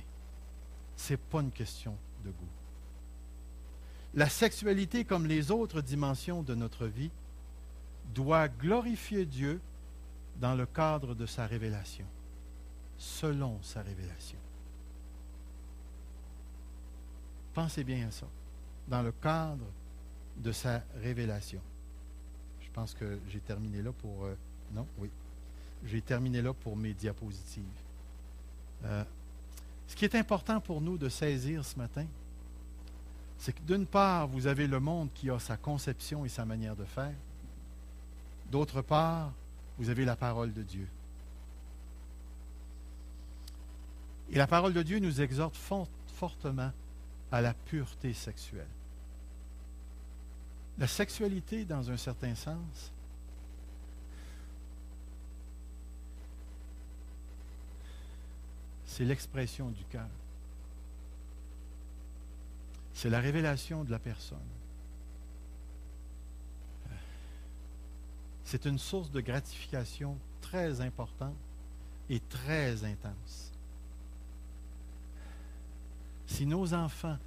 Ce n'est pas une question de goût. La sexualité, comme les autres dimensions de notre vie, doit glorifier Dieu dans le cadre de sa révélation, selon sa révélation. Pensez bien à ça, dans le cadre de sa révélation. Je pense que j'ai terminé là pour... non, oui. J'ai terminé là pour mes diapositives. Ce qui est important pour nous de saisir ce matin, c'est que d'une part, vous avez le monde qui a sa conception et sa manière de faire. D'autre part, vous avez la parole de Dieu. Et la parole de Dieu nous exhorte fortement à la pureté sexuelle. La sexualité, dans un certain sens, c'est l'expression du cœur. C'est la révélation de la personne. C'est une source de gratification très importante et très intense. Si nos enfants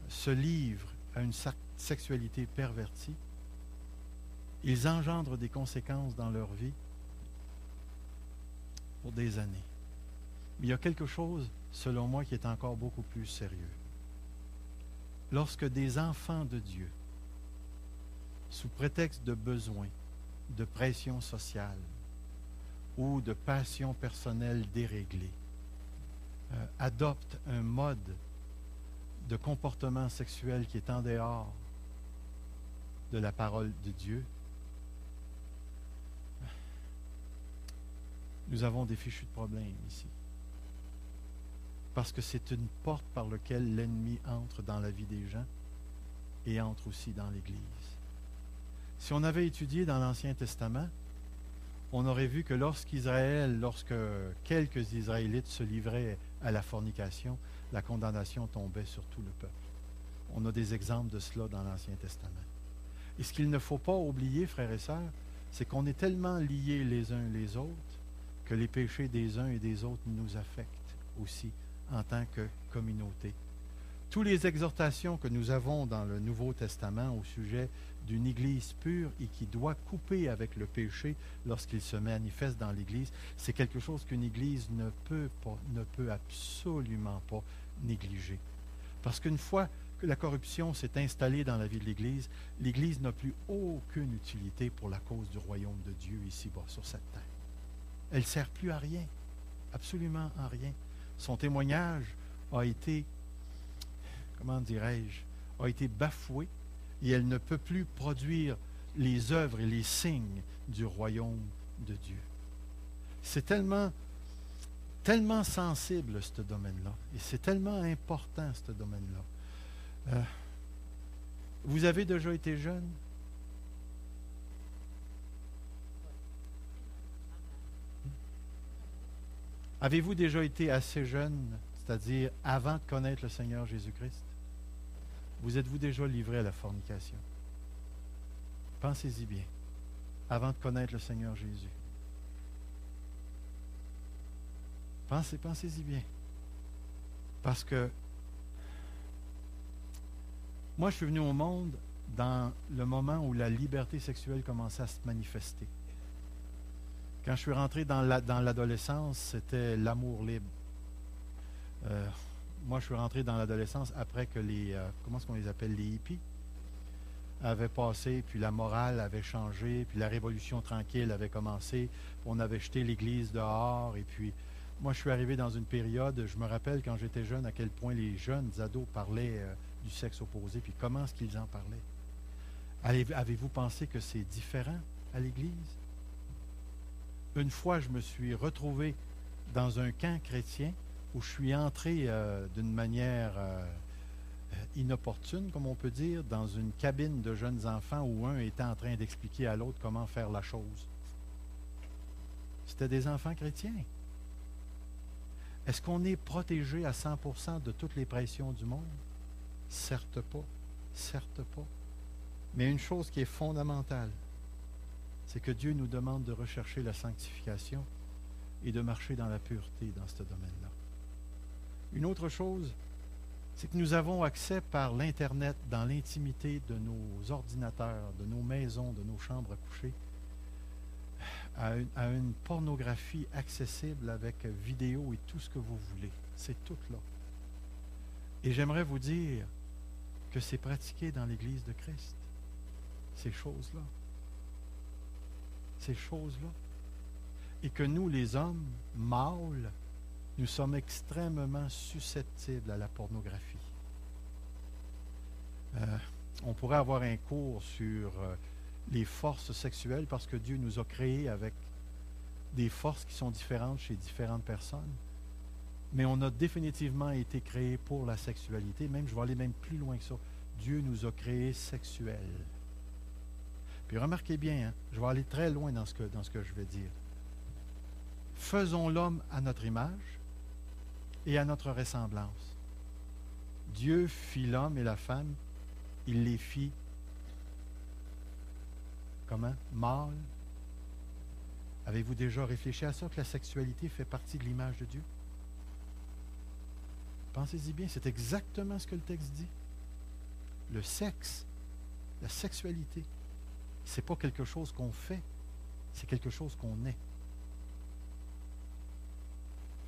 se livrent à une sexualité pervertie, ils engendrent des conséquences dans leur vie pour des années. Mais il y a quelque chose, selon moi, qui est encore beaucoup plus sérieux. Lorsque des enfants de Dieu, sous prétexte de besoin, de pression sociale ou de passion personnelle déréglée, adoptent un mode de comportement sexuel qui est en dehors de la parole de Dieu, nous avons des fichus de problèmes ici. Parce que c'est une porte par laquelle l'ennemi entre dans la vie des gens et entre aussi dans l'Église. Si on avait étudié dans l'Ancien Testament, on aurait vu que lorsque quelques Israélites se livraient à la fornication, la condamnation tombait sur tout le peuple. On a des exemples de cela dans l'Ancien Testament. Et ce qu'il ne faut pas oublier, frères et sœurs, c'est qu'on est tellement liés les uns les autres que les péchés des uns et des autres nous affectent aussi en tant que communauté. Toutes les exhortations que nous avons dans le Nouveau Testament au sujet d'une Église pure et qui doit couper avec le péché lorsqu'il se manifeste dans l'Église, c'est quelque chose qu'une Église ne peut absolument pas négliger. Parce qu'une fois que la corruption s'est installée dans la vie de l'Église, l'Église n'a plus aucune utilité pour la cause du royaume de Dieu ici-bas sur cette terre. Elle ne sert plus à rien, absolument à rien. Son témoignage a été, comment dirais-je, a été bafoué et elle ne peut plus produire les œuvres et les signes du royaume de Dieu. C'est tellement sensible, ce domaine-là, et c'est tellement important, ce domaine-là. Vous avez déjà été jeune? Avez-vous déjà été assez jeune, c'est-à-dire avant de connaître le Seigneur Jésus-Christ? Vous êtes-vous déjà livré à la fornication? Pensez-y bien, avant de connaître le Seigneur Jésus. Pensez-y bien. Parce que moi, je suis venu au monde dans le moment où la liberté sexuelle commençait à se manifester. Quand je suis rentré dans l'adolescence, c'était l'amour libre. Moi, je suis rentré dans l'adolescence après que comment est-ce qu'on les appelle, les hippies, avaient passé, puis la morale avait changé, puis la révolution tranquille avait commencé, on avait jeté l'Église dehors, et puis moi, je suis arrivé dans une période, je me rappelle quand j'étais jeune, à quel point les jeunes ados parlaient du sexe opposé, puis comment est-ce qu'ils en parlaient. Avez-vous pensé que c'est différent à l'Église? Une fois, je me suis retrouvé dans un camp chrétien où je suis entré d'une manière inopportune, comme on peut dire, dans une cabine de jeunes enfants où un était en train d'expliquer à l'autre comment faire la chose. C'était des enfants chrétiens. Est-ce qu'on est protégé à 100% de toutes les pressions du monde? Certes pas. Certes pas. Mais une chose qui est fondamentale, c'est que Dieu nous demande de rechercher la sanctification et de marcher dans la pureté dans ce domaine-là. Une autre chose, c'est que nous avons accès par l'Internet, dans l'intimité de nos ordinateurs, de nos maisons, de nos chambres à coucher, à une pornographie accessible avec vidéo et tout ce que vous voulez. C'est tout là. Et j'aimerais vous dire que c'est pratiqué dans l'Église de Christ, ces choses-là. Ces choses-là. Et que nous, les hommes mâles, nous sommes extrêmement susceptibles à la pornographie. On pourrait avoir un cours sur les forces sexuelles parce que Dieu nous a créés avec des forces qui sont différentes chez différentes personnes. Mais on a définitivement été créés pour la sexualité. Même, je vais aller même plus loin que ça. Dieu nous a créés sexuels. Puis remarquez bien, je vais aller très loin dans ce que je vais dire. Faisons l'homme à notre image et à notre ressemblance. Dieu fit l'homme et la femme, il les fit comment? Mâles. Avez-vous déjà réfléchi à ça, que la sexualité fait partie de l'image de Dieu? Pensez-y bien, c'est exactement ce que le texte dit. Le sexe, la sexualité, c'est pas quelque chose qu'on fait, c'est quelque chose qu'on est.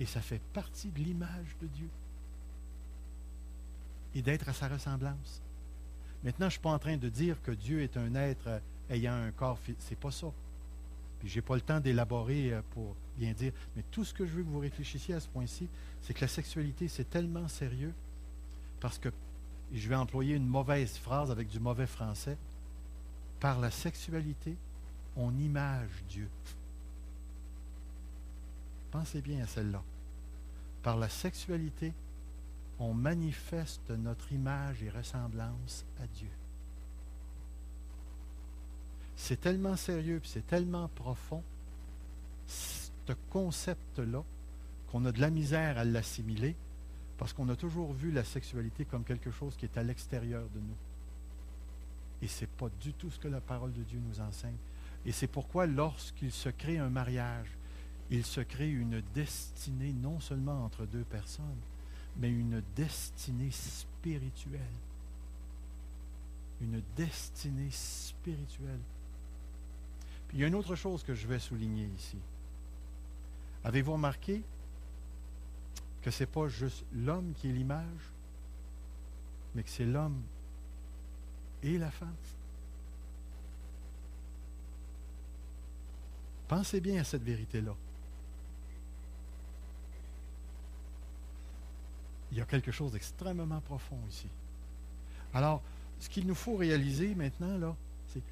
Et ça fait partie de l'image de Dieu. Et d'être à sa ressemblance. Maintenant, je ne suis pas en train de dire que Dieu est un être ayant un corps, c'est pas ça. Puis je n'ai pas le temps d'élaborer pour bien dire, mais tout ce que je veux que vous réfléchissiez à ce point-ci, c'est que la sexualité, c'est tellement sérieux, parce que, et je vais employer une mauvaise phrase avec du mauvais français, par la sexualité, on image Dieu. Pensez bien à celle-là. Par la sexualité, on manifeste notre image et ressemblance à Dieu. C'est tellement sérieux, puis c'est tellement profond, ce concept-là, qu'on a de la misère à l'assimiler, parce qu'on a toujours vu la sexualité comme quelque chose qui est à l'extérieur de nous. Et ce n'est pas du tout ce que la parole de Dieu nous enseigne. Et c'est pourquoi lorsqu'il se crée un mariage, il se crée une destinée non seulement entre deux personnes, mais une destinée spirituelle. Une destinée spirituelle. Puis il y a une autre chose que je vais souligner ici. Avez-vous remarqué que ce n'est pas juste l'homme qui est l'image, mais que c'est l'homme et la femme? Pensez bien à cette vérité-là. Il y a quelque chose d'extrêmement profond ici. Alors, ce qu'il nous faut réaliser maintenant, là, c'est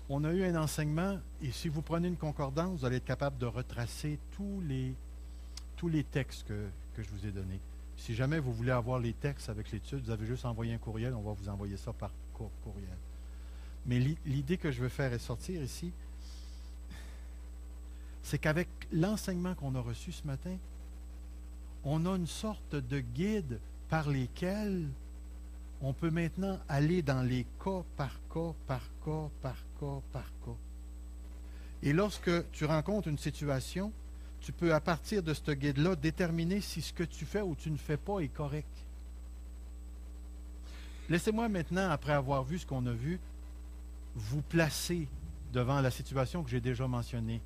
on a eu un enseignement, et si vous prenez une concordance, vous allez être capable de retracer tous les textes que je vous ai donnés. Si jamais vous voulez avoir les textes avec l'étude, vous avez juste envoyé un courriel, on va vous envoyer ça par courriel. Mais l'idée que je veux faire sortir ici, c'est qu'avec l'enseignement qu'on a reçu ce matin, on a une sorte de guide par lesquels on peut maintenant aller dans les cas par cas, par cas, par cas, par cas. Et lorsque tu rencontres une situation, tu peux, à partir de ce guide-là, déterminer si ce que tu fais ou tu ne fais pas est correct. Laissez-moi maintenant, après avoir vu ce qu'on a vu, vous placer devant la situation que j'ai déjà mentionnée.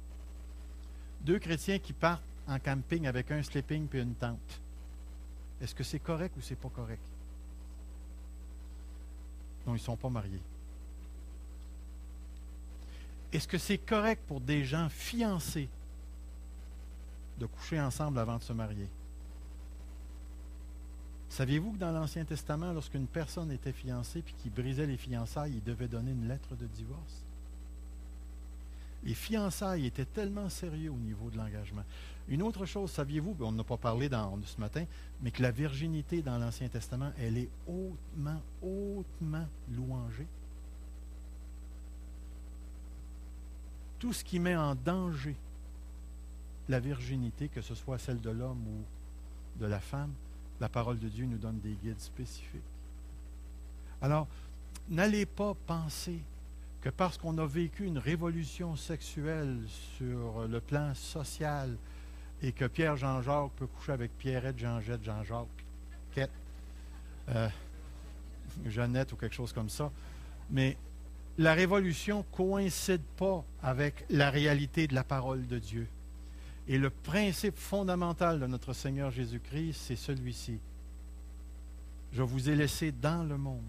2 chrétiens qui partent en camping avec un sleeping et une tente. Est-ce que c'est correct ou c'est pas correct? Non, ils ne sont pas mariés. Est-ce que c'est correct pour des gens fiancés de coucher ensemble avant de se marier? Saviez-vous que dans l'Ancien Testament, lorsqu'une personne était fiancée et qu'il brisait les fiançailles, il devait donner une lettre de divorce? Les fiançailles étaient tellement sérieux au niveau de l'engagement. Une autre chose, saviez-vous, on n'a pas parlé ce matin, mais que la virginité dans l'Ancien Testament, elle est hautement, hautement louangée. Tout ce qui met en danger la virginité, que ce soit celle de l'homme ou de la femme, la parole de Dieu nous donne des guides spécifiques. Alors, n'allez pas penser que parce qu'on a vécu une révolution sexuelle sur le plan social et que Pierre Jean-Jacques peut coucher avec Pierrette, Jean-Jette, Jean-Jacques, Jeannette ou quelque chose comme ça, mais la révolution ne coïncide pas avec la réalité de la parole de Dieu. Et le principe fondamental de notre Seigneur Jésus-Christ, c'est celui-ci. Je vous ai laissé dans le monde,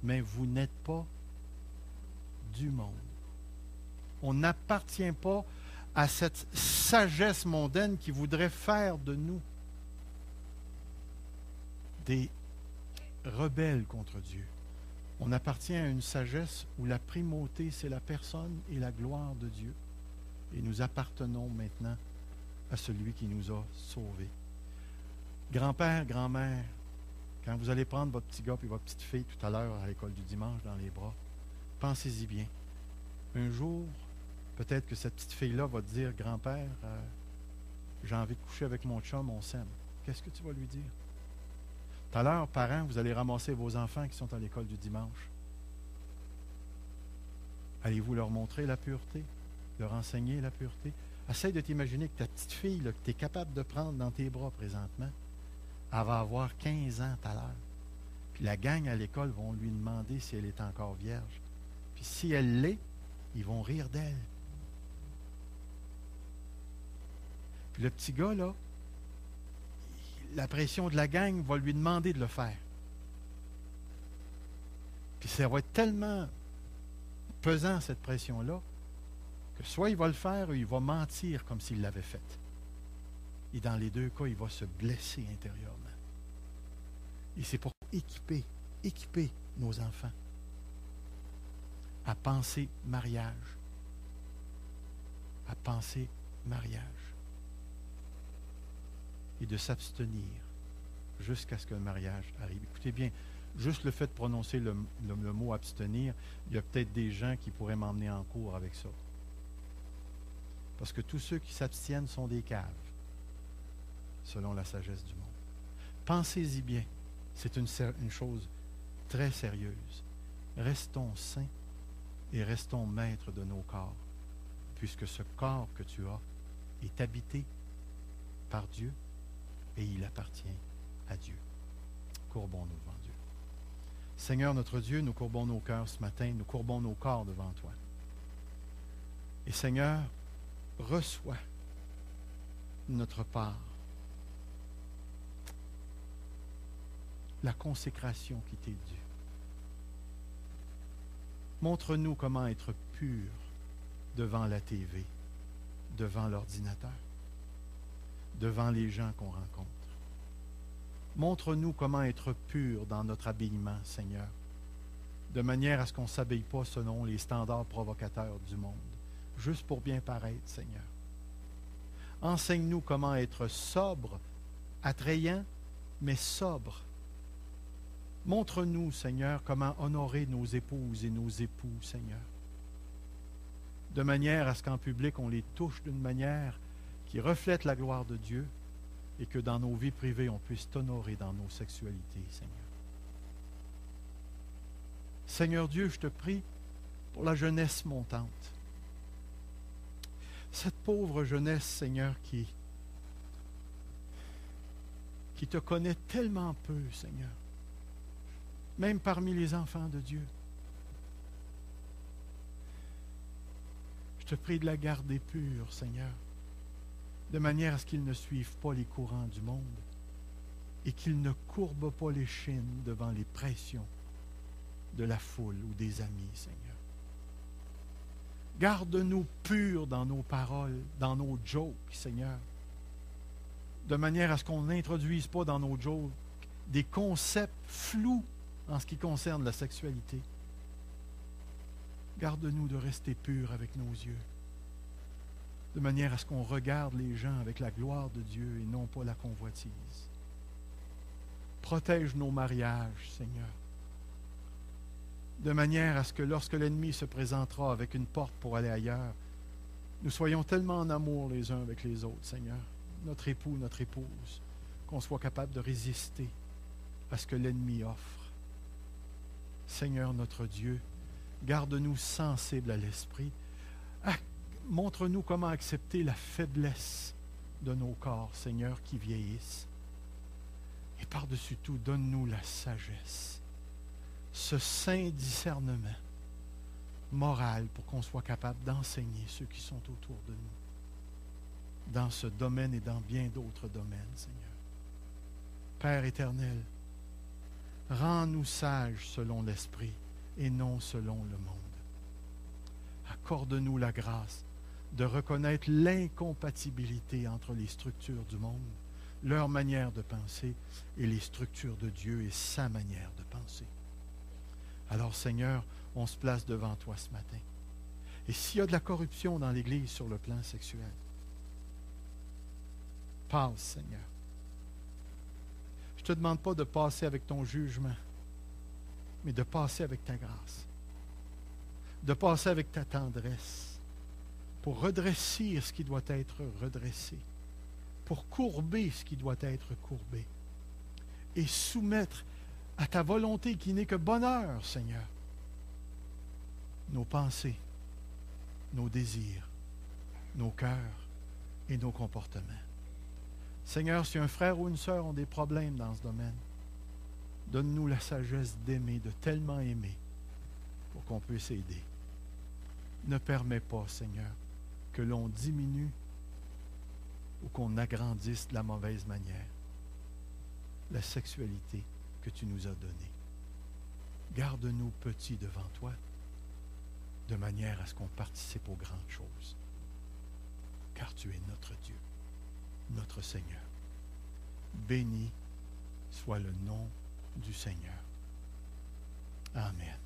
mais vous n'êtes pas du monde. On n'appartient pas à cette sagesse mondaine qui voudrait faire de nous des rebelles contre Dieu. On appartient à une sagesse où la primauté, c'est la personne et la gloire de Dieu. Et nous appartenons maintenant à celui qui nous a sauvés. Grand-père, grand-mère, quand vous allez prendre votre petit gars et votre petite fille tout à l'heure à l'école du dimanche dans les bras, pensez-y bien. Un jour, peut-être que cette petite fille-là va te dire, « Grand-père, j'ai envie de coucher avec mon chum, on s'aime. » Qu'est-ce que tu vas lui dire? Tout à l'heure, parents, vous allez ramasser vos enfants qui sont à l'école du dimanche. Allez-vous leur montrer la pureté? Leur enseigner la pureté? Essaye de t'imaginer que ta petite fille, là, que tu es capable de prendre dans tes bras présentement, elle va avoir 15 ans tout à l'heure. Puis la gang à l'école vont lui demander si elle est encore vierge. Puis si elle l'est, ils vont rire d'elle. Puis le petit gars, là, la pression de la gang va lui demander de le faire. Puis ça va être tellement pesant, cette pression-là, que soit il va le faire ou il va mentir comme s'il l'avait fait. Et dans les deux cas, il va se blesser intérieurement. Et c'est pour équiper nos enfants à penser mariage. À penser mariage. Et de s'abstenir jusqu'à ce que le mariage arrive. Écoutez bien, juste le fait de prononcer le mot abstenir, il y a peut-être des gens qui pourraient m'emmener en cours avec ça. Parce que tous ceux qui s'abstiennent sont des caves, selon la sagesse du monde. Pensez-y bien, c'est une chose très sérieuse. Restons saints et restons maîtres de nos corps, puisque ce corps que tu as est habité par Dieu et il appartient à Dieu. Courbons-nous devant Dieu. Seigneur notre Dieu, nous courbons nos cœurs ce matin, nous courbons nos corps devant toi. Et Seigneur, reçois notre part la consécration qui t'est due. Montre-nous comment être pur devant la TV, devant l'ordinateur, devant les gens qu'on rencontre. Montre-nous comment être pur dans notre habillement, Seigneur, de manière à ce qu'on ne s'habille pas selon les standards provocateurs du monde, juste pour bien paraître, Seigneur. Enseigne-nous comment être sobre, attrayant, mais sobre. Montre-nous, Seigneur, comment honorer nos épouses et nos époux, Seigneur, de manière à ce qu'en public, on les touche d'une manière qui reflète la gloire de Dieu et que dans nos vies privées, on puisse t'honorer dans nos sexualités, Seigneur. Seigneur Dieu, je te prie pour la jeunesse montante. Cette pauvre jeunesse, Seigneur, qui te connaît tellement peu, Seigneur, même parmi les enfants de Dieu. Je te prie de la garder pure, Seigneur, de manière à ce qu'ils ne suivent pas les courants du monde et qu'ils ne courbent pas l'échine devant les pressions de la foule ou des amis, Seigneur. Garde-nous purs dans nos paroles, dans nos jokes, Seigneur, de manière à ce qu'on n'introduise pas dans nos jokes des concepts flous en ce qui concerne la sexualité. Garde-nous de rester purs avec nos yeux, de manière à ce qu'on regarde les gens avec la gloire de Dieu et non pas la convoitise. Protège nos mariages, Seigneur, de manière à ce que lorsque l'ennemi se présentera avec une porte pour aller ailleurs, nous soyons tellement en amour les uns avec les autres, Seigneur, notre époux, notre épouse, qu'on soit capable de résister à ce que l'ennemi offre. Seigneur notre Dieu, garde-nous sensibles à l'esprit. Montre-nous comment accepter la faiblesse de nos corps, Seigneur, qui vieillissent. Et par-dessus tout, donne-nous la sagesse, ce saint discernement moral pour qu'on soit capable d'enseigner ceux qui sont autour de nous, dans ce domaine et dans bien d'autres domaines, Seigneur. Père éternel, rends-nous sages selon l'esprit et non selon le monde. Accorde-nous la grâce de reconnaître l'incompatibilité entre les structures du monde, leur manière de penser, et les structures de Dieu et sa manière de penser. Alors, Seigneur, on se place devant toi ce matin. Et s'il y a de la corruption dans l'Église sur le plan sexuel, passe, Seigneur. Je ne te demande pas de passer avec ton jugement, mais de passer avec ta grâce, de passer avec ta tendresse, pour redresser ce qui doit être redressé, pour courber ce qui doit être courbé, et soumettre à ta volonté qui n'est que bonheur, Seigneur, nos pensées, nos désirs, nos cœurs et nos comportements. Seigneur, si un frère ou une sœur ont des problèmes dans ce domaine, donne-nous la sagesse d'aimer, de tellement aimer, pour qu'on puisse aider. Ne permets pas, Seigneur, que l'on diminue ou qu'on agrandisse de la mauvaise manière la sexualité que tu nous as donnée. Garde-nous petits devant toi, de manière à ce qu'on participe aux grandes choses. Car tu es notre Dieu, notre Seigneur. Béni soit le nom du Seigneur. Amen.